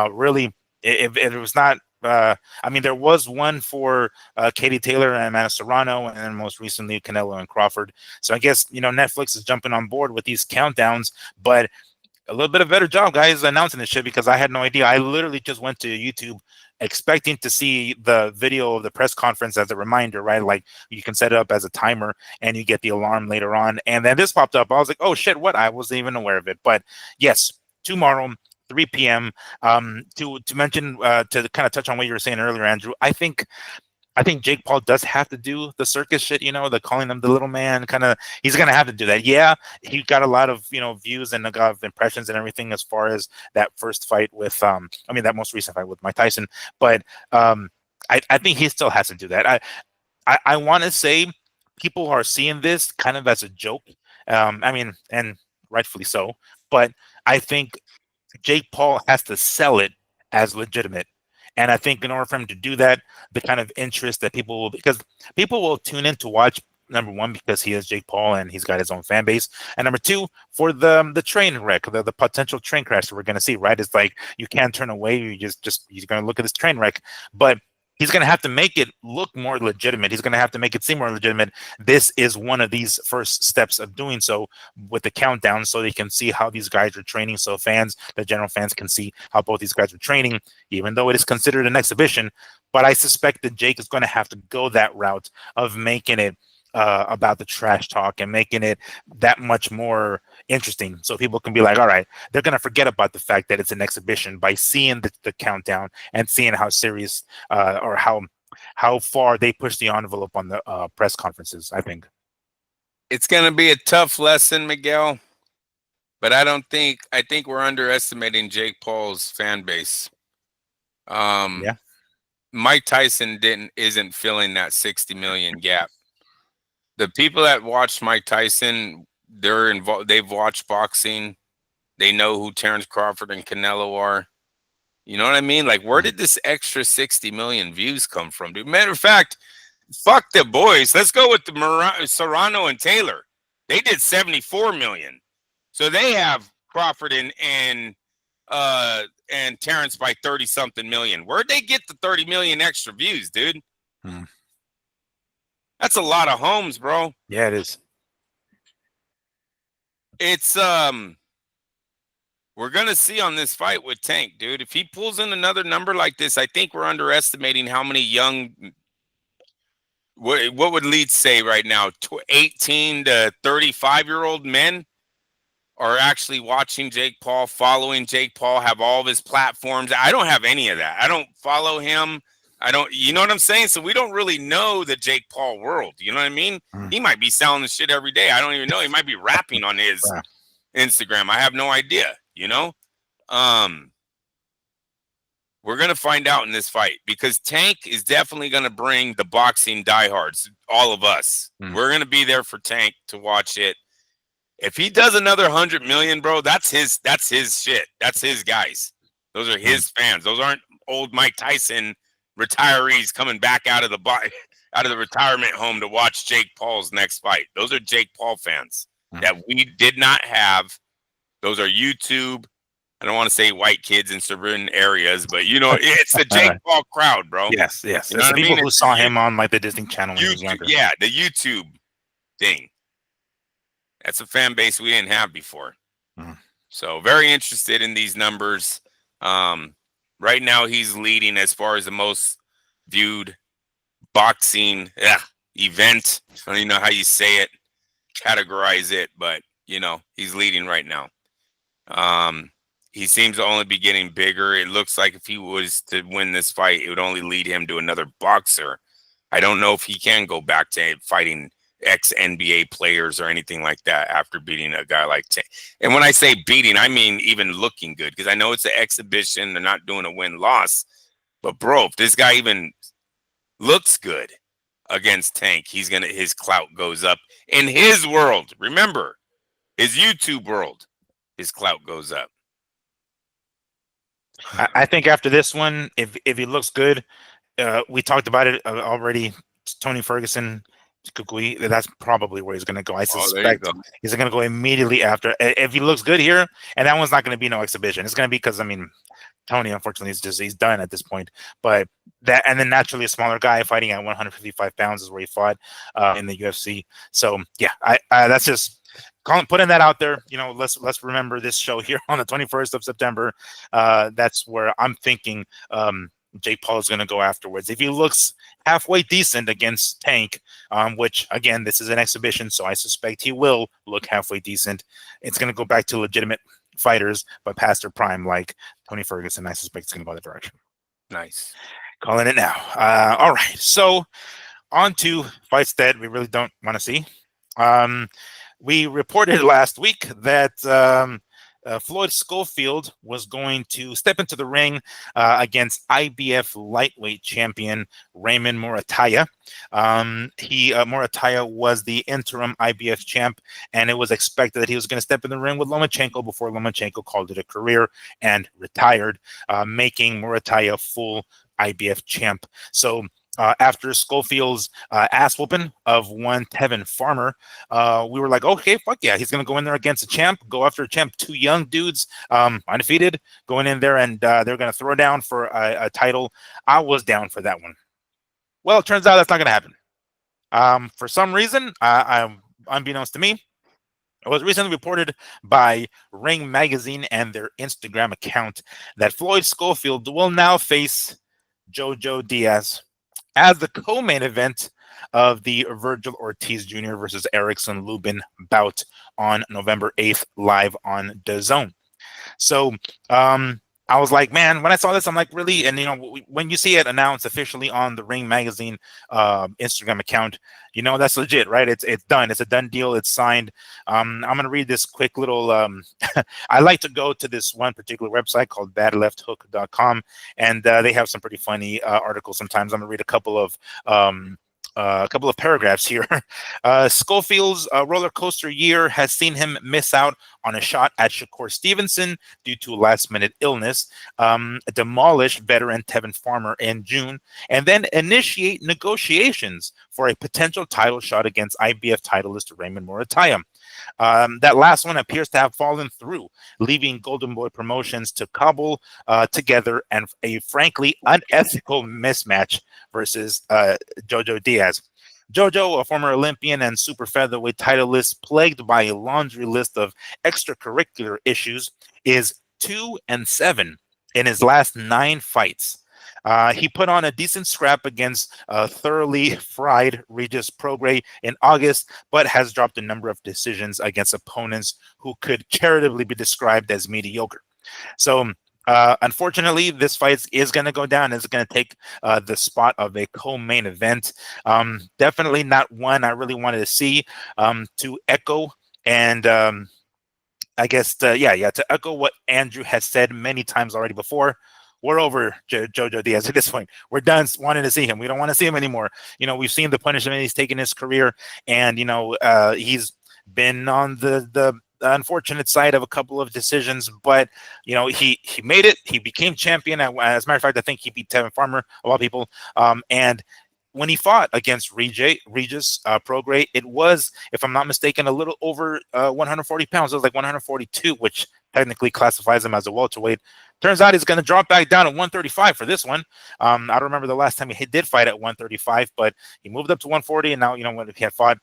really, if it was not. I mean, there was one for Katie Taylor and Amanda Serrano, and then most recently Canelo and Crawford. So I guess, Netflix is jumping on board with these countdowns, but a little bit of better job, guys, announcing this shit, because I had no idea. I literally just went to YouTube expecting to see the video of the press conference as a reminder, right? Like, you can set it up as a timer and you get the alarm later on. And then this popped up. I was like, oh shit, what? I wasn't even aware of it. But yes, tomorrow, 3 p.m. To mention, to kind of touch on what you were saying earlier, Andrew, I think Jake Paul does have to do the circus shit, the calling him the little man kind of. He's going to have to do that. Yeah, he got a lot of, views and a lot of impressions and everything as far as that first fight with, that most recent fight with Mike Tyson. But I think he still has to do that. I want to say people are seeing this kind of as a joke. And rightfully so. But I think Jake Paul has to sell it as legitimate. And I think in order for him to do that, the kind of interest that people will, because people will tune in to watch, number one, because he is Jake Paul and he's got his own fan base. And number two, for the train wreck, the potential train crash that we're going to see, right? It's like, you can't turn away. You just you're going to look at this train wreck. But he's going to have to make it look more legitimate. He's going to have to make it seem more legitimate. This is one of these first steps of doing so with the countdown, so they can see how these guys are training. So the general fans can see how both these guys are training, even though it is considered an exhibition. But I suspect that Jake is going to have to go that route of making it about the trash talk and making it that much more interesting, so people can be like, all right, they're gonna forget about the fact that it's an exhibition by seeing the countdown and seeing how serious or how far they push the envelope on the press conferences. I think. It's going to be a tough lesson, Miguel, but I think we're underestimating Jake Paul's fan base. Um, Yeah. Mike Tyson isn't filling that 60 million gap. The people that watch Mike Tyson, they're involved. They've watched boxing. They know who Terrence Crawford and Canelo are. You know what I mean? Like, where did this extra 60 million views come from, dude? Matter of fact, fuck the boys. Let's go with the Serrano and Taylor. They did 74 million. So they have Crawford and Terrence by 30 something million. Where'd they get the 30 million extra views, dude? Hmm. That's a lot of homes, bro. Yeah, it is. It's we're gonna see on this fight with Tank, dude. If he pulls in another number like this, I think we're underestimating how many young. What would Leeds say right now? 18 to 35-year-old men are actually watching Jake Paul, following Jake Paul, have all of his platforms. I don't have any of that. I don't follow him. I don't, you know what I'm saying? So we don't really know the Jake Paul world. You know what I mean? Mm. He might be selling the shit every day. I don't even know. He might be rapping on his Wow. Instagram. I have no idea, you know? We're going to find out in this fight because Tank is definitely going to bring the boxing diehards, all of us. Mm. We're going to be there for Tank to watch it. If he does another 100 million, bro, that's his shit. That's his guys. Those are his fans. Those aren't old Mike Tyson retirees coming back out of the retirement home to watch Jake Paul's next fight. Those are Jake Paul fans that we did not have. Those are YouTube. I don't want to say white kids in suburban areas, but you know, it's the Jake Paul crowd, bro. Yes, yes. You know It's what the I people mean? who It's saw him on like the Disney Channel when he was YouTube, younger. yeah, the YouTube thing. That's a fan base we didn't have before. Mm. So very interested in these numbers. Right now he's leading as far as the most viewed boxing event. I don't even know how you say it, categorize it, but you know, he's leading right now. He seems to only be getting bigger. It looks like if he was to win this fight, it would only lead him to another boxer. I don't know if he can go back to fighting ex-NBA players or anything like that after beating a guy like Tank. And when I say beating, I mean even looking good, because I know it's an exhibition. They're not doing a win-loss. But bro, if this guy even looks good against Tank, his clout goes up in his world. Remember, his YouTube world, his clout goes up. I think after this one, if he looks good, we talked about it already. Tony Ferguson, Kukui, that's probably where he's going to go. I Oh, there you suspect go. he's going to go immediately after. If he looks good here, and that one's not going to be no exhibition. It's going to be because, I mean, Tony, unfortunately, he's done at this point. But that, and then naturally, a smaller guy fighting at 155 pounds is where he fought in the UFC. So yeah, that's just putting that out there. You know, let's remember this show here on the 21st of September. That's where I'm thinking Jake Paul is going to go afterwards. If he looks halfway decent against Tank, which again, this is an exhibition, so I suspect he will look halfway decent. It's going to go back to legitimate fighters, but past their prime, like Tony Ferguson. I suspect it's going to go that direction. Nice. Calling it now. All right, so on to fights that we really don't want to see. We reported last week that Floyd Schofield was going to step into the ring against IBF lightweight champion Raymond Morataya. Morataya was the interim IBF champ, and it was expected that he was going to step in the ring with Lomachenko before Lomachenko called it a career and retired, making Morataya full IBF champ. So after Schofield's ass whooping of one Tevin Farmer, we were like, okay, fuck yeah, he's going to go in there against a champ, go after a champ, two young dudes, undefeated, going in there, and they're going to throw down for a title. I was down for that one. Well, it turns out that's not going to happen. For some reason, unbeknownst to me, it was recently reported by Ring Magazine and their Instagram account that Floyd Schofield will now face Jojo Diaz as the co-main event of the Virgil Ortiz Jr. versus Erickson Lubin bout on November 8th, live on DAZN. So I was like, man, when I saw this, I'm like, really? And when you see it announced officially on the Ring Magazine Instagram account, that's legit, right? It's done. It's a done deal. It's signed. I'm gonna read this quick little. I like to go to this one particular website called badlefthook.com, and they have some pretty funny articles. Sometimes I'm gonna read a couple of paragraphs here. Schofield's roller coaster year has seen him miss out on a shot at Shakur Stevenson due to last-minute illness, demolish veteran Tevin Farmer in June, and then initiate negotiations for a potential title shot against IBF titleist Raymond Murataya. That last one appears to have fallen through, leaving Golden Boy Promotions to cobble together and a frankly unethical mismatch versus Jojo Diaz. Jojo, a former Olympian and super featherweight titleist, plagued by a laundry list of extracurricular issues, is 2-7 in his last 9 fights. He put on a decent scrap against thoroughly fried Regis Prograis in August, but has dropped a number of decisions against opponents who could charitably be described as mediocre. So, unfortunately, this fight is going to go down. It's going to take the spot of a co-main event. Definitely not one I really wanted to see. To echo and I guess to echo what Andrew has said many times already before, we're over Jojo Diaz at this point. We're done wanting to see him. We don't want to see him anymore. We've seen the punishment he's taken in his career, and he's been on the unfortunate side of a couple of decisions, but he made it. He became champion. As a matter of fact, I think he beat Tevin Farmer, of all people. And when he fought against Regis Prograis, it was, if I'm not mistaken, a little over 140 pounds. It was like 142, which technically classifies him as a welterweight. Turns out he's going to drop back down to 135 for this one. I don't remember the last time he did fight at 135, but he moved up to 140, and now when he had fought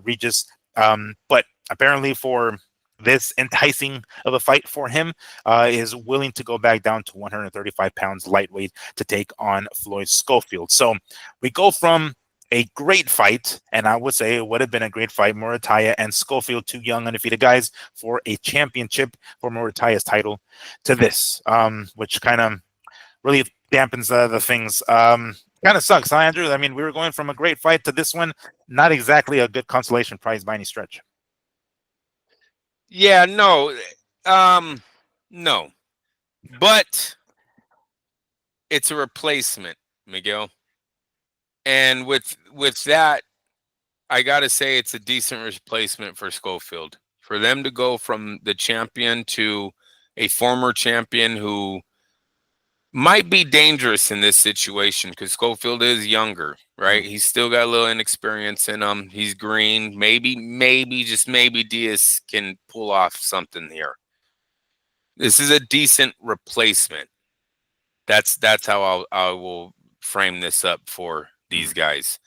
Regis. But apparently for this enticing of a fight for him, is willing to go back down to 135 pounds lightweight to take on Floyd Schofield. So we go from a great fight, and I would say it would have been a great fight, Murataya and Schofield, 2 young undefeated guys for a championship for Murataya's title, to this, which kind of really dampens the things. Kind of sucks, huh, Andrew? I mean, we were going from a great fight to this one, not exactly a good consolation prize by any stretch. Yeah, no. No. But it's a replacement, Miguel. And with that, I got to say it's a decent replacement for Schofield. For them to go from the champion to a former champion who might be dangerous in this situation, because Schofield is younger, right? He's still got a little inexperience in him. He's green. Maybe, just maybe Diaz can pull off something here. This is a decent replacement. That's how I will frame this up for these guys.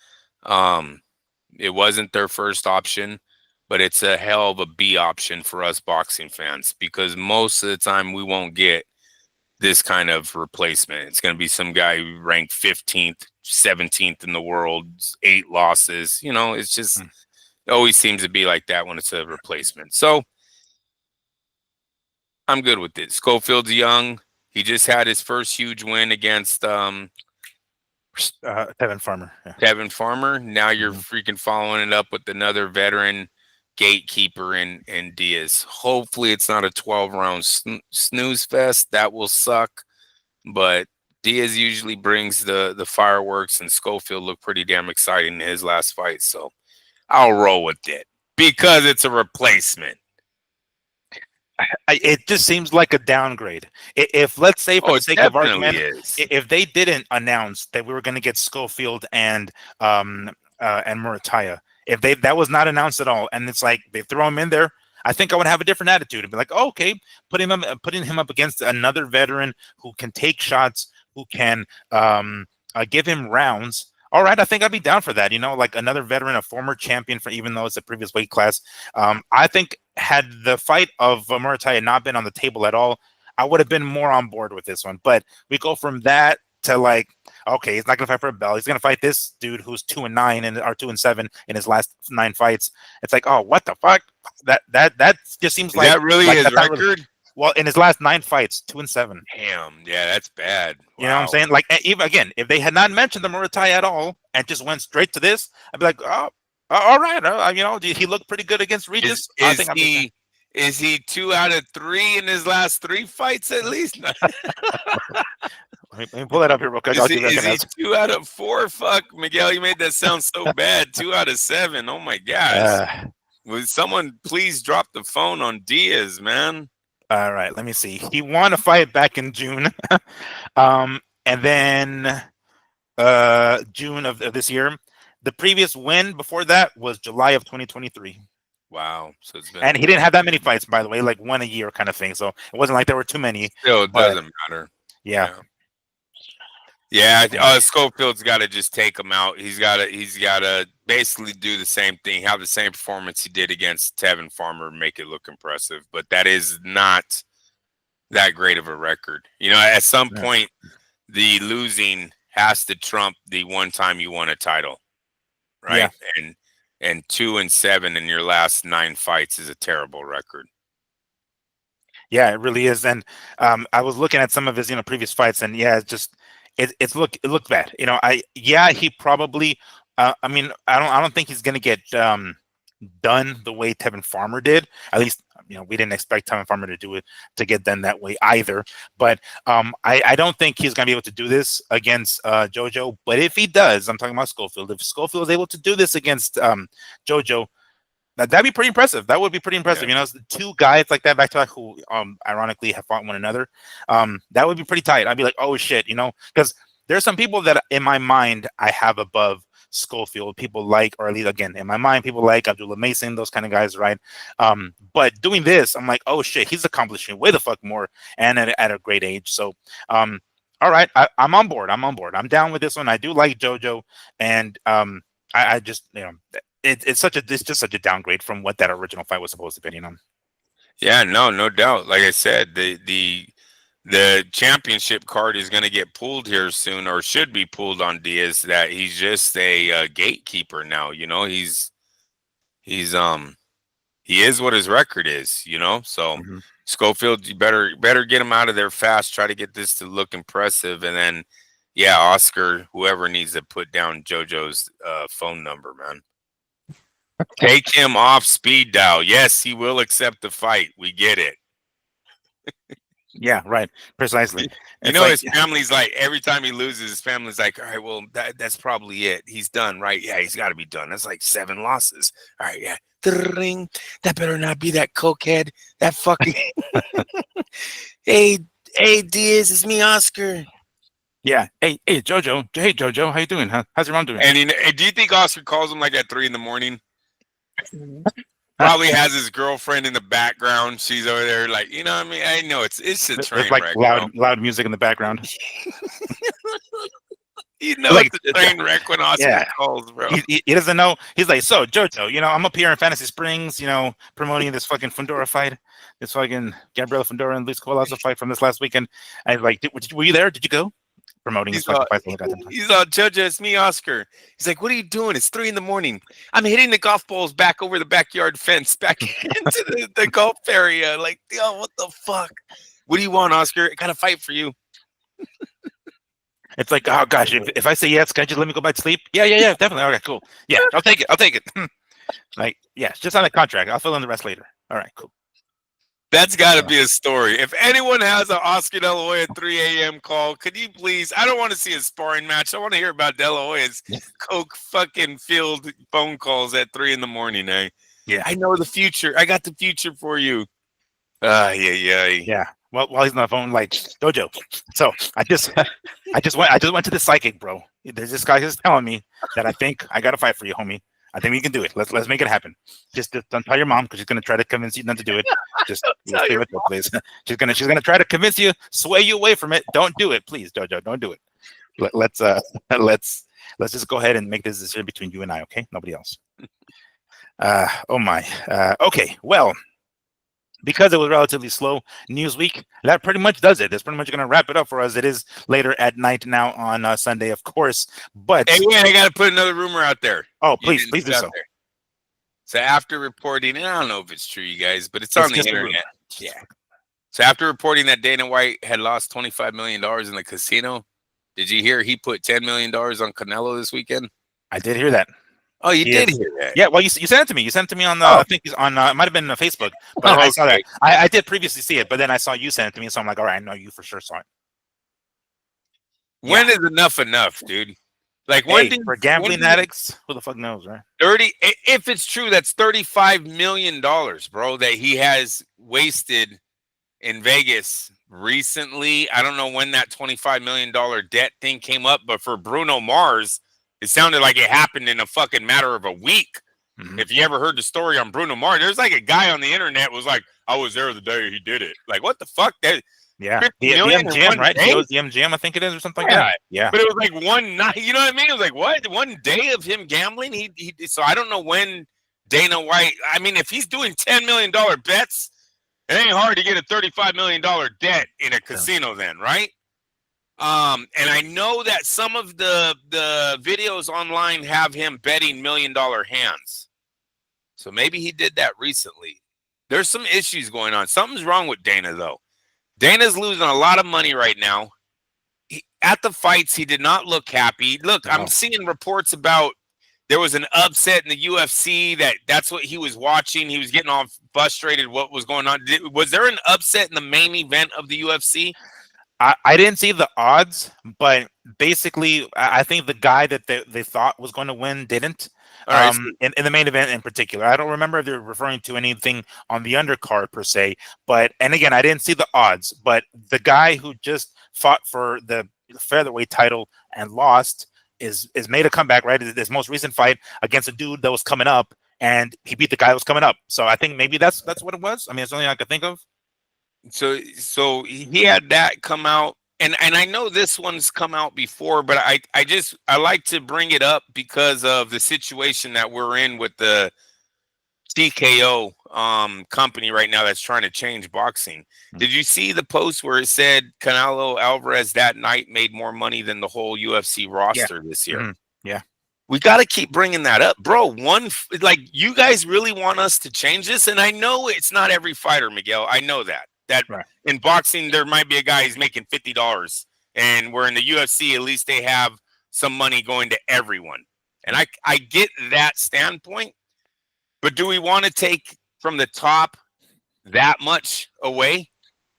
It wasn't their first option, but it's a hell of a B option for us boxing fans, because most of the time we won't get this kind of replacement. It's going to be some guy ranked 15th, 17th in the world, 8 losses. It's just, it always seems to be like that when it's a replacement. So I'm good with it. Schofield's young. He just had his first huge win against Tevin Farmer. Yeah. Tevin Farmer. Now you're freaking following it up with another veteran gatekeeper in Diaz. Hopefully it's not a 12-round snooze fest. That will suck. But Diaz usually brings the fireworks, and Schofield looked pretty damn exciting in his last fight. So I'll roll with it because it's a replacement. It just seems like a downgrade. If, let's say, for the sake of argument, if they didn't announce that we were going to get Schofield and Murataya, if that was not announced at all, and it's like they throw him in there, I think I would have a different attitude and be like, oh, okay, putting him up against another veteran who can take shots, who can give him rounds. All right, I think I'd be down for that. Like another veteran, a former champion, for even though it's a previous weight class. I think had the fight of Murataya not been on the table at all, I would have been more on board with this one. But we go from that to like, okay, he's not gonna fight for a belt. He's gonna fight this dude who's 2-9 and or 2-7 in his last 9 fights. It's like, oh, what the fuck? That just seems Is that really like his that's not really record? well in his last 9 fights, 2-7. Damn. Yeah, that's bad. You know what I'm Wow. saying? Like even again, if they had not mentioned the Muay Thai at all and just went straight to this, I'd be like, oh, all right, you know, he looked pretty good against Is Regis. I is think I'm just he is he 2 out of 3 in his last 3 fights at least? let me pull that up here real quick. I'll give you Is an he answer. 2 out of 4? Fuck, Miguel, you made that sound so bad. 2 out of 7. Oh my gosh. Uh, Would someone please drop the phone on Diaz, man? all right, let me see. He won a fight back in June, and then June of this year. The previous win before that was July of 2023. Wow. So it's been And he didn't have that many fights, by the way, like one a year kind of thing. So it wasn't like there were too many. still it But doesn't matter. yeah, Yeah. Yeah, all right. Schofield's got to just take him out. He's got to basically do the same thing, have the same performance he did against Tevin Farmer, make it look impressive. But that is not that great of a record. You know, at some Yeah. point, the losing has to trump the one time you won a title, Yeah. right? And 2-7 in your last 9 fights is a terrible record. Yeah, it really is. And I was looking at some of his, previous fights, and yeah, it's just it looked bad. He probably. I mean, I don't think he's gonna get done the way Tevin Farmer did. At least, we didn't expect Tevin Farmer to do it to get done that way either. But I don't think he's gonna be able to do this against Jojo. But if he does, I'm talking about Schofield. If Schofield is able to do this against Jojo, that'd be pretty impressive. That would be pretty impressive. Yeah. Two guys like that back to back who ironically have fought one another. That would be pretty tight. I'd be like, oh shit, because there's some people that in my mind I have above Schofield. People like, or at least again in my mind, people like Abdullah Mason, those kind of guys, right? But doing this, I'm like, oh shit, he's accomplishing way the fuck more and at a great age. So all right, I'm on board. I'm down with this one. I do like JoJo, and I just it's just such a downgrade from what that original fight was supposed to be. Yeah, no doubt. Like I said, the championship card is going to get pulled here soon, or should be pulled on Diaz. That he's just a gatekeeper now. He is what his record is. So Mm-hmm. Schofield, you better get him out of there fast. Try to get this to look impressive, and then yeah, Oscar, whoever needs to put down JoJo's phone number, man. Take him off speed dial. Yes, he will accept the fight. We get it. Yeah, right. Precisely. It's His like, family's like, every time he loses, his family's like, all right, well, that's probably it. He's done, right? Yeah, he's got to be done. That's like 7 losses. All right, yeah. Ding. That better not be that cokehead. That fucking. hey, Diaz, it's me, Oscar. yeah. Hey, Jojo. Hey, Jojo. How you doing? How's your mom doing? And do you think Oscar calls him like at 3 a.m? Probably has his girlfriend in the background. She's over there, like, what I mean? I know it's a train There's like wreck. loud music in the background. It's a train wreck when Oscar calls, bro. He doesn't know. He's like, so Jojo, I'm up here in Fantasy Springs, promoting this fucking Fundora fight, this fucking Gabriela Fundora and Luis Colazo fight from this last weekend. And like, were you there? Did you go? Promoting this fucking fight. He's all, Jojo, it's me, Oscar. He's like, what are you doing? It's 3 a.m. I'm hitting the golf balls back over the backyard fence, back into the golf area. Like, yo, what the fuck? What do you want, Oscar? I got to fight for you. It's like, oh gosh, if I say yes, can you just let me go back to sleep? Yeah, definitely. Okay, cool. Yeah, I'll take it. Like, yeah, it's just on the contract. I'll fill in the rest later. All right, cool. That's got to be a story. If anyone has an Oscar De La Hoya 3 a.m. call, could you please? I don't want to see a sparring match. I want to hear about De La Hoya's coke fucking filled phone calls at 3 a.m. Eh? Yeah, I know the future. I got the future for you. Yeah. Well, while he's on the phone, like, Jojo. So I just went to the psychic, bro. There's this guy who's telling me that I think I got to fight for you, homie. I think we can do it. Let's make it happen. Just don't tell your mom, because she's gonna try to convince you not to do it. Just stay with her, please. She's gonna try to convince you, sway you away from it. Don't do it, please, Jojo. Don't do it. Let's just go ahead and make this decision between you and I, okay? Nobody else. Oh my. Okay. Well, because it was relatively slow news week, that pretty much does it. That's pretty much going to wrap it up for us. It is later at night now on Sunday, of course. Hey, But wait, I got to put another rumor out there. oh, You please, didn't please do put out so. there. So after reporting, and I don't know if it's true, you guys, but it's It's on the just a internet. rumor. Yeah. So after reporting that Dana White had lost $25 million in the casino, did you hear he put $10 million on Canelo this weekend? I did hear that. Oh, you He did is. hear that? Yeah, well, you sent it to me. You sent it to me on the. Oh, I think he's on. It might have been Facebook, but I oh, saw that. okay. I did previously see it, but then I saw you send it to me, so I'm like, all right, I know you for sure saw it. When Yeah. is enough, dude? Like Hey, when for when gambling did addicts, who the fuck knows, right? 30 if it's true, that's $35 million, bro, that he has wasted in Vegas recently. I don't know when that $25 million debt thing came up, but for Bruno Mars, it sounded like it happened in a fucking matter of a week. Mm-hmm. If you ever heard the story on Bruno Mars, there's like a guy on the internet was like, I was there the day he did it. Like, what the fuck? That Yeah, 50 the million in MGM, one right? He day? owes the MGM, I think it is, or something like Yeah. that. Yeah, But it was like one night, you know what I mean? It was like, what? One day of him gambling? So I don't know when Dana White, I mean, if he's doing $10 million bets, it ain't hard to get a $35 million debt in a casino then, right? And I know that some of the videos online have him betting $1 million hands. So maybe he did that recently. There's some issues going on. Something's wrong with Dana, though. Dana's losing a lot of money right now. At the fights, he did not look happy. Look, I'm seeing reports about there was an upset in the UFC that's what he was watching. He was getting all frustrated what was going on. Was there an upset in the main event of the UFC? I didn't see the odds, but basically, I think the guy that they thought was going to win didn't. All right. In the main event in particular, I don't remember if they're referring to anything on the undercard per se. But and again, I didn't see the odds, but the guy who just fought for the featherweight title and lost is made a comeback, right? This most recent fight against a dude that was coming up, and he beat the guy that was coming up. So I think maybe that's what it was. I mean, it's something I could think of. So he had that come out, and I know this one's come out before, but I like to bring it up because of the situation that we're in with the TKO company right now that's trying to change boxing. Did you see the post where it said Canelo Alvarez that night made more money than the whole UFC roster this year? Mm-hmm. Yeah. We got to keep bringing that up, bro. Like, you guys really want us to change this, and I know it's not every fighter, Miguel. I know that Right. in boxing there might be a guy who's making $50, and where in the UFC at least they have some money going to everyone. And I get that standpoint, but do we want to take from the top that much away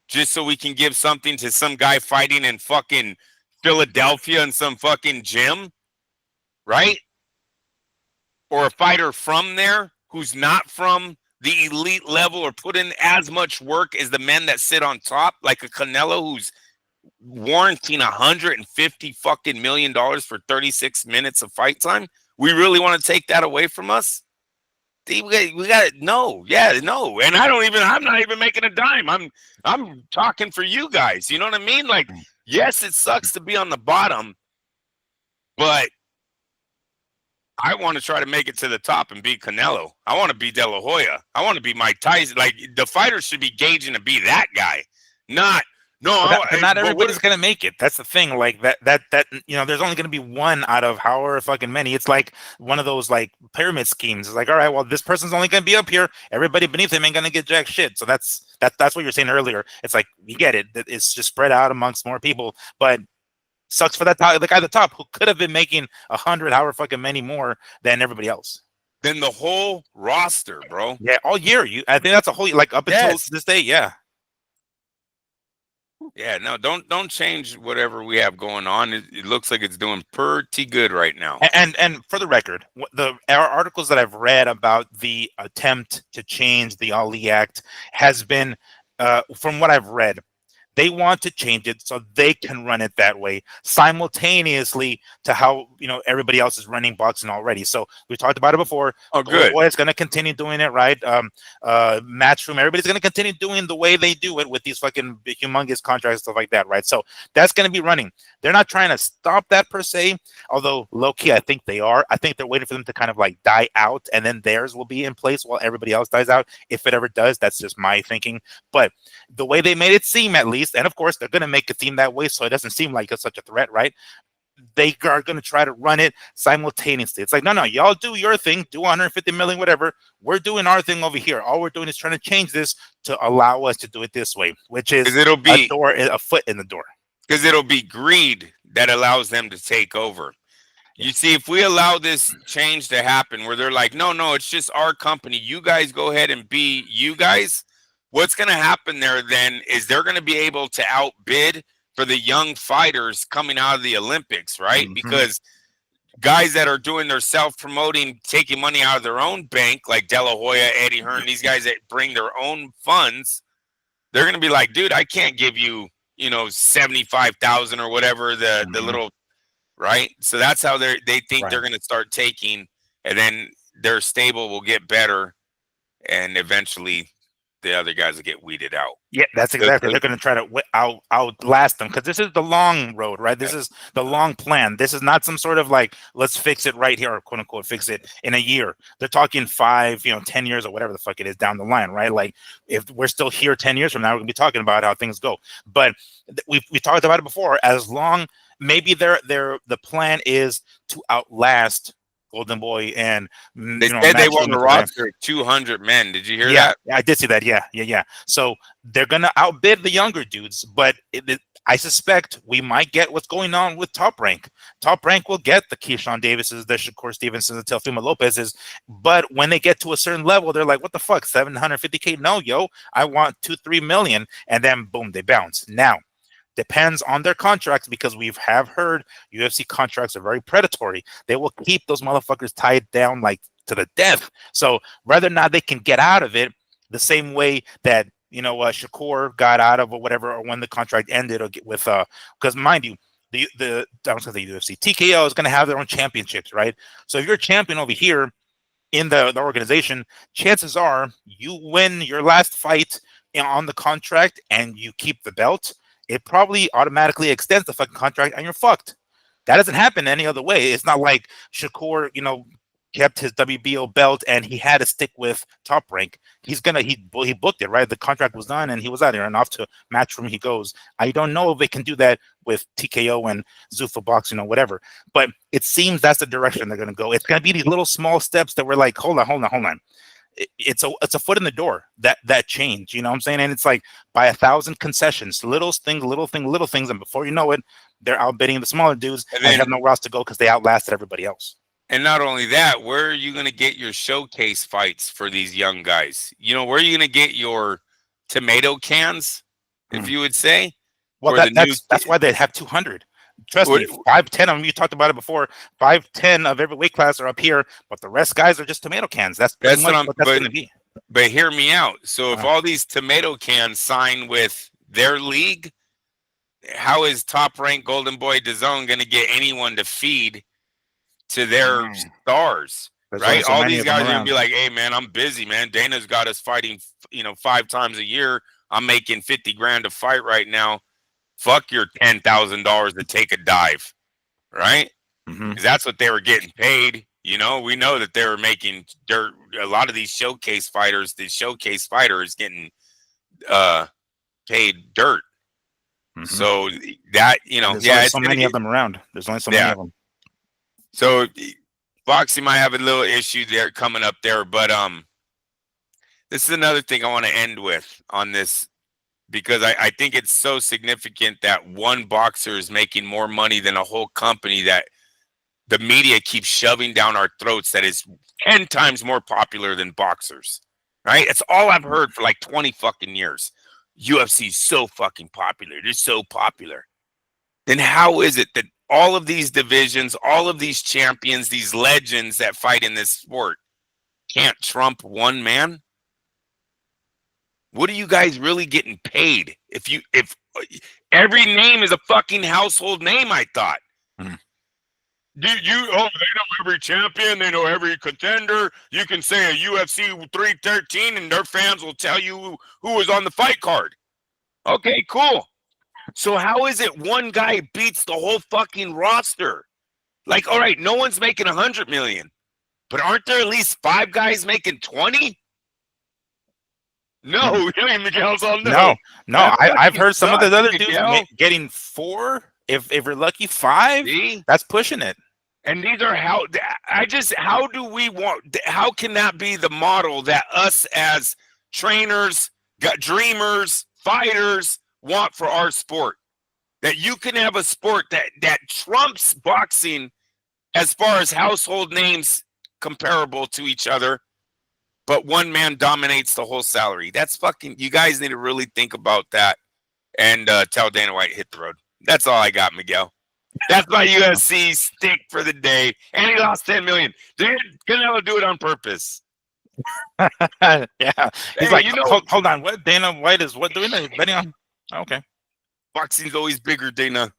just so we can give something to some guy fighting in fucking Philadelphia in some fucking gym, right? Or a fighter from there who's not from the elite level or put in as much work as the men that sit on top, like a Canelo who's warranting $150 fucking million for 36 minutes of fight time. We really want to take that away from us? We got no, yeah, no. And I'm not even making a dime. I'm talking for you guys. You know what I mean? Like, yes, it sucks to be on the bottom, but I want to try to make it to the top and beat Canelo. I want to be De La Hoya. I want to be Mike Tyson. Like, the fighters should be gauging to be that guy, not no. But not everybody's gonna make it. That's the thing. Like that there's only gonna be one out of however fucking many. It's like one of those like pyramid schemes. It's like, all right, well, this person's only gonna be up here. Everybody beneath him ain't gonna get jack shit. So that's what you're saying earlier. It's like, we get it. It's just spread out amongst more people, but sucks for that the guy at the top who could have been making 100 however fucking many more than everybody else. Than the whole roster, bro. Yeah, all year. I think that's a whole, like, up until this day. Yeah. Yeah, no, don't change whatever we have going on. It looks like it's doing pretty good right now. And for the record, the articles that I've read about the attempt to change the Ali Act has been, from what I've read, They want to change it so they can run it that way simultaneously to how everybody else is running boxing already. So we talked about it before. Oh, Golden good. Boy is going to continue doing it, right? Matchroom, everybody's going to continue doing the way they do it with these fucking humongous contracts and stuff like that, right? So that's going to be running. They're not trying to stop that per se, although low key, I think they are. I think they're waiting for them to kind of like die out, and then theirs will be in place while everybody else dies out. If it ever does, that's just my thinking. But the way they made it seem, at least, and of course they're going to make it seem that way, so it doesn't seem like it's such a threat, right? They are going to try to run it simultaneously. It's like, no, no, y'all do your thing, do 150 million, whatever. We're doing our thing over here. All we're doing is trying to change this to allow us to do it this way, which is Because it'll a be door, a foot in the door. because it'll be greed that allows them to take over. Yeah. You see, if we allow this change to happen where they're like, no, no, it's just our company. You guys go ahead and be you guys. What's going to happen there then is they're going to be able to outbid for the young fighters coming out of the Olympics, right? Mm-hmm. Because guys that are doing their self-promoting, taking money out of their own bank, like De La Hoya, Eddie Hearn, these guys that bring their own funds, they're going to be like, dude, I can't give you, 75,000 or whatever the Mm-hmm. little, right? So that's how they think Right. they're going to start taking, and then their stable will get better, and eventually the other guys will get weeded out. Yeah, that's exactly. They're going to try to outlast them because this is the long road, right? This is the long plan. This is not some sort of like, let's fix it right here, or quote unquote, fix it in a year. They're talking 5, 10 years or whatever the fuck it is down the line, right? Like if we're still here 10 years from now, we're going to be talking about how things go. But we talked about it before. As long, maybe the plan is to outlast Golden Boy and They said they want Matchroom to and stuff like that. roster 200 men. Did you hear Yeah, that? I did see that. Yeah, yeah, yeah. So they're gonna outbid the younger dudes, but I suspect we might get what's going on with Top Rank. Top Rank will get the Keyshawn Davises, the Shakur Stevensons, the Teofimo Lopez's, but when they get to a certain level, they're like, "What the fuck? 750K? No, yo, I want 2-3 million," and then boom, they bounce. Now, depends on their contracts because we have heard UFC contracts are very predatory. They will keep those motherfuckers tied down like to the death. So whether or not they can get out of it the same way that Shakur got out of or whatever, or when the contract ended, or get with because mind you, the I was gonna say UFC TKO is gonna have their own championships, right? So if you're a champion over here in the organization, chances are you win your last fight on the contract and you keep the belt, it probably automatically extends the fucking contract and you're fucked. That doesn't happen any other way. It's not like Shakur, kept his WBO belt and he had to stick with Top Rank. He booked it, right? The contract was done and he was out there and off to Matchroom he goes. I don't know if they can do that with TKO and Zuffa Boxing or whatever, but it seems that's the direction they're going to go. It's going to be these little small steps that we're like, hold on. It's a foot in the door, that change, you know what I'm saying? And it's like by 1,000 concessions, little things, and before you know it, they're outbidding the smaller dudes And and they have then, nowhere else to go because they outlasted everybody else. and not only that, where are you going to get your showcase fights for these young guys? Where are you going to get your tomato cans, if Hmm. you would say, Well, for the new? that's why they have 200. Trust What, me, 510 of them. You talked about it before. 510 of every weight class are up here, but the rest guys are just tomato cans. That's pretty that's what much I'm. what that's going to be. But hear me out. So if Uh, all these tomato cans sign with their league, how is Top Rank Golden Boy DAZN going to get anyone to feed to their mm, stars? there's only Right? so All many these of them guys are gonna around. be like, "Hey, man, I'm busy, man. Dana's got us fighting, 5 times a year. I'm making 50 grand to fight right now. Fuck your $10,000 to take a dive, right? Hmm. Because that's what they were getting paid. We know that they were making dirt. A lot of these showcase fighters, the showcase fighter is getting uh paid dirt. Hmm. So that And there's only yeah, it's so gonna many of get them around. There's only so many yeah. of them. So boxing might have a little issue there coming up there, but this is another thing I want to end with on this because I think it's so significant that one boxer is making more money than a whole company that the media keeps shoving down our throats that is 10 times more popular than boxers. Right? It's all I've heard for like 20 fucking years. UFC's so fucking popular. They're so popular. Then how is it that all of these divisions, all of these champions, these legends that fight in this sport can't trump one man? What are you guys really getting paid? If every name is a fucking household name, I thought. Mhm. They know every champion, they know every contender. You can say a UFC 313 and their fans will tell you who was on the fight card. Okay, cool. So how is it one guy beats the whole fucking roster? Like, all right, no one's making 100 million, but aren't there at least 5 guys making 20? No, Miguel's all no. No. That I've fucking heard some of the sucks, other dudes Miguel. getting 4. If we're lucky, 5. See? That's pushing it. And these are how do we want, how can that be the model that us as trainers, dreamers, fighters want for our sport? That you can have a sport that trumps boxing as far as household names comparable to each other, but one man dominates the whole salary. That's fucking, you guys need to really think about that and tell Dana White hit the road. That's all I got, Miguel. That's my UFC stick for the day. And he lost 10 million. Did Canelo do it on purpose? Yeah. He's Hey, like, hold on. What? Dana White is what doing it? Betting on? Okay. Boxing's always bigger, Dana.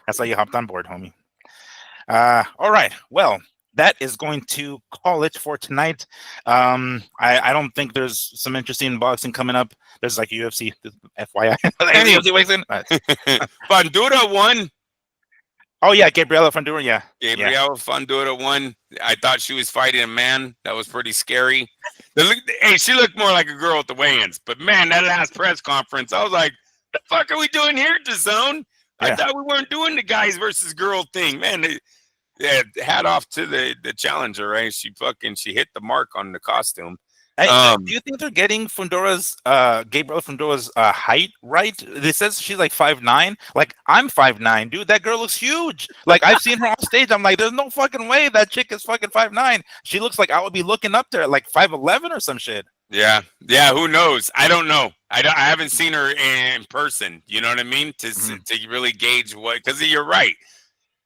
That's how you hopped on board, homie. All right. Well, that is going to call it for tonight. I don't think there's some interesting boxing coming up. There's like UFC, FYI. Any UFC weighs in. Fundura won. Oh yeah, Gabriela Fundura. Yeah, Gabriela Fundura won. I thought she was fighting a man. That was pretty scary. Hey, she looked more like a girl at the weigh-ins. But man, that last press conference, I was like, "The fuck are we doing here, DAZN? I thought we weren't doing the guys versus girl thing, man." Hat off to the challenger, right? She hit the mark on the costume. Hey, do you think they're getting Fundura's Gabriel Fundura's height right? It says she's like 5'9". Like I'm 5'9", dude. That girl looks huge. Like I've seen her on stage. I'm like, there's no fucking way that chick is fucking 5'9". She looks like I would be looking up there at like 5'11" or some shit. Yeah. Who knows? I don't know. I haven't seen her in person. You know what I mean? To really gauge what, because you're right.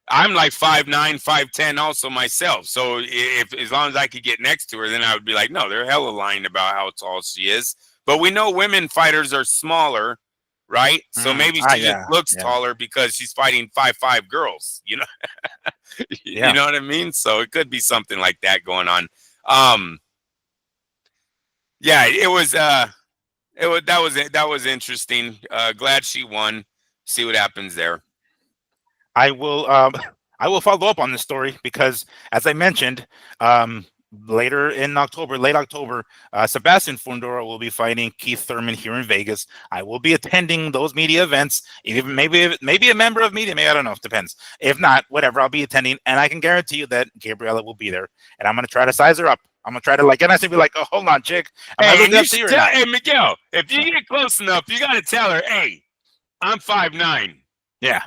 I'm like 5'9", 5'10" also myself. So if as long as I could get next to her, then I would be like, no, they're hella lying about how tall she is. But we know women fighters are smaller, right? So maybe she just looks taller because she's fighting 5'5" girls, you know? You know what I mean? So it could be something like that going on. That was interesting. Glad she won. See what happens there. I will follow up on this story because, as I mentioned, later in October, late October, Sebastian Fundora will be fighting Keith Thurman here in Vegas. I will be attending those media events, even maybe a member of media. Maybe I don't know. It depends. If not, whatever, I'll be attending, and I can guarantee you that Gabriela will be there, and I'm gonna try to size her up. I'm gonna try to get nice and be like, "Oh, hold on, chick." Hey, Miguel, if you get close enough, you gotta tell her, "Hey, I'm 5'9". Yeah.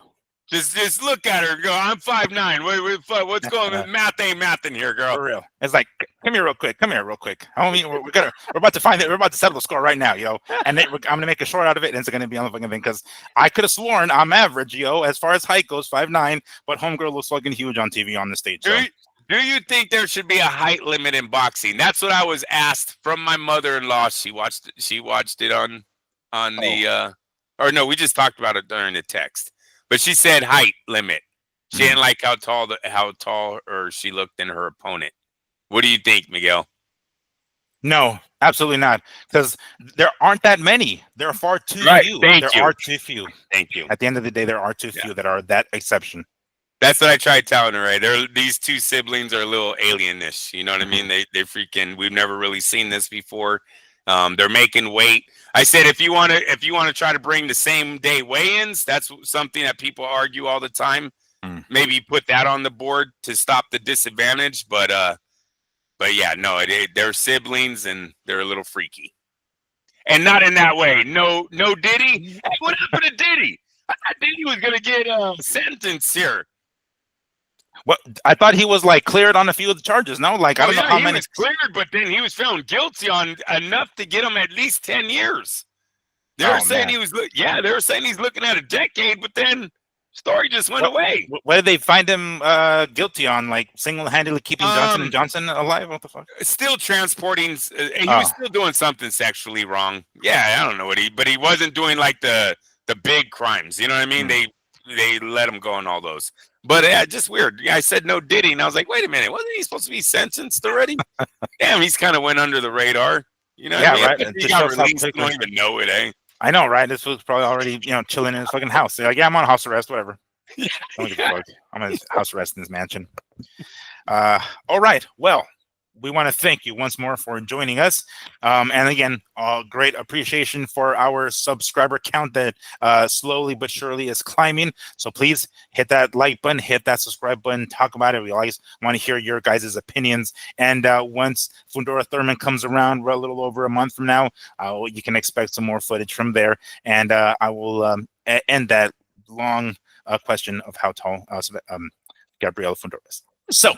Just look at her, go. I'm 5'9". What's going on? Math ain't mathing here, girl. For real. It's like, come here real quick. I mean, we're about to find it. We're about to settle the score right now, yo. And I'm gonna make a short out of it, and it's gonna be on the fucking thing because I could have sworn I'm average, yo, as far as height goes, 5'9", but homegirl looks fucking huge on TV on the stage. So. Do you think there should be a height limit in boxing? That's what I was asked from my mother-in-law. She watched it on the or no, we just talked about it during the text. But she said height limit. She didn't like how tall or she looked than her opponent. What do you think, Miguel? No, absolutely not. Because there aren't that many. There are far too few. There are too few. Thank you. At the end of the day, there are too few that are that exception. That's what I tried telling her, right? These two siblings are a little alienish. You know what I mean? They freaking, we've never really seen this before. They're making weight. I said, if you want to try to bring the same day weigh-ins, that's something that people argue all the time. Maybe put that on the board to stop the disadvantage. But yeah, no, they're siblings and they're a little freaky, and not in that way. No, Diddy. Hey, what happened to Diddy? I thought Diddy was gonna get a sentence here. What, I thought he was like cleared on a few of the charges. No, like I don't know how many. He was cleared, but then he was found guilty on enough to get him at least 10 years. They were saying he was. Yeah, they were saying he's looking at a decade, but then Story just went What, away. what did they find him guilty on? Like single-handedly keeping Johnson and Um, Johnson alive? What the fuck? Still transporting. He was Oh, still doing something sexually wrong. Yeah, I don't know but he wasn't doing like the big crimes. You know what I mean? hmm. They let him go on all those. But yeah, just weird. Yeah, I said no Diddy, and I was like, wait a minute, wasn't he supposed to be sentenced already? Damn, he's kind of went under the radar. You know what I Yeah, mean? right. I It he just got shows how released. You quickly. don't even know it, eh? I know, right? This was probably already, chilling in his fucking house. They're like, yeah, I'm on house arrest, whatever. Don't give a Yeah. fuck. I'm on his house arrest in his mansion. All right. Well, we want to thank you once more for joining us. And again, great appreciation for our subscriber count that slowly but surely is climbing. So please hit that like button, hit that subscribe button, talk about it. We always want to hear your guys' opinions. And once Fundora Thurman comes around a little over a month from now, you can expect some more footage from there. And I will end that long question of how tall Gabriel Fundora is. So,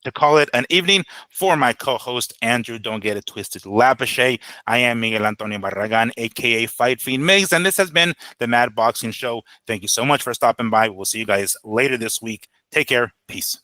to call it an evening for my co-host Andrew, don't get it twisted, Lapache. I am Miguel Antonio Barragan, aka Fight Fiend Migs, and this has been the Mad Boxing Show. Thank you so much for stopping by. We'll see you guys later this week. Take care. Peace.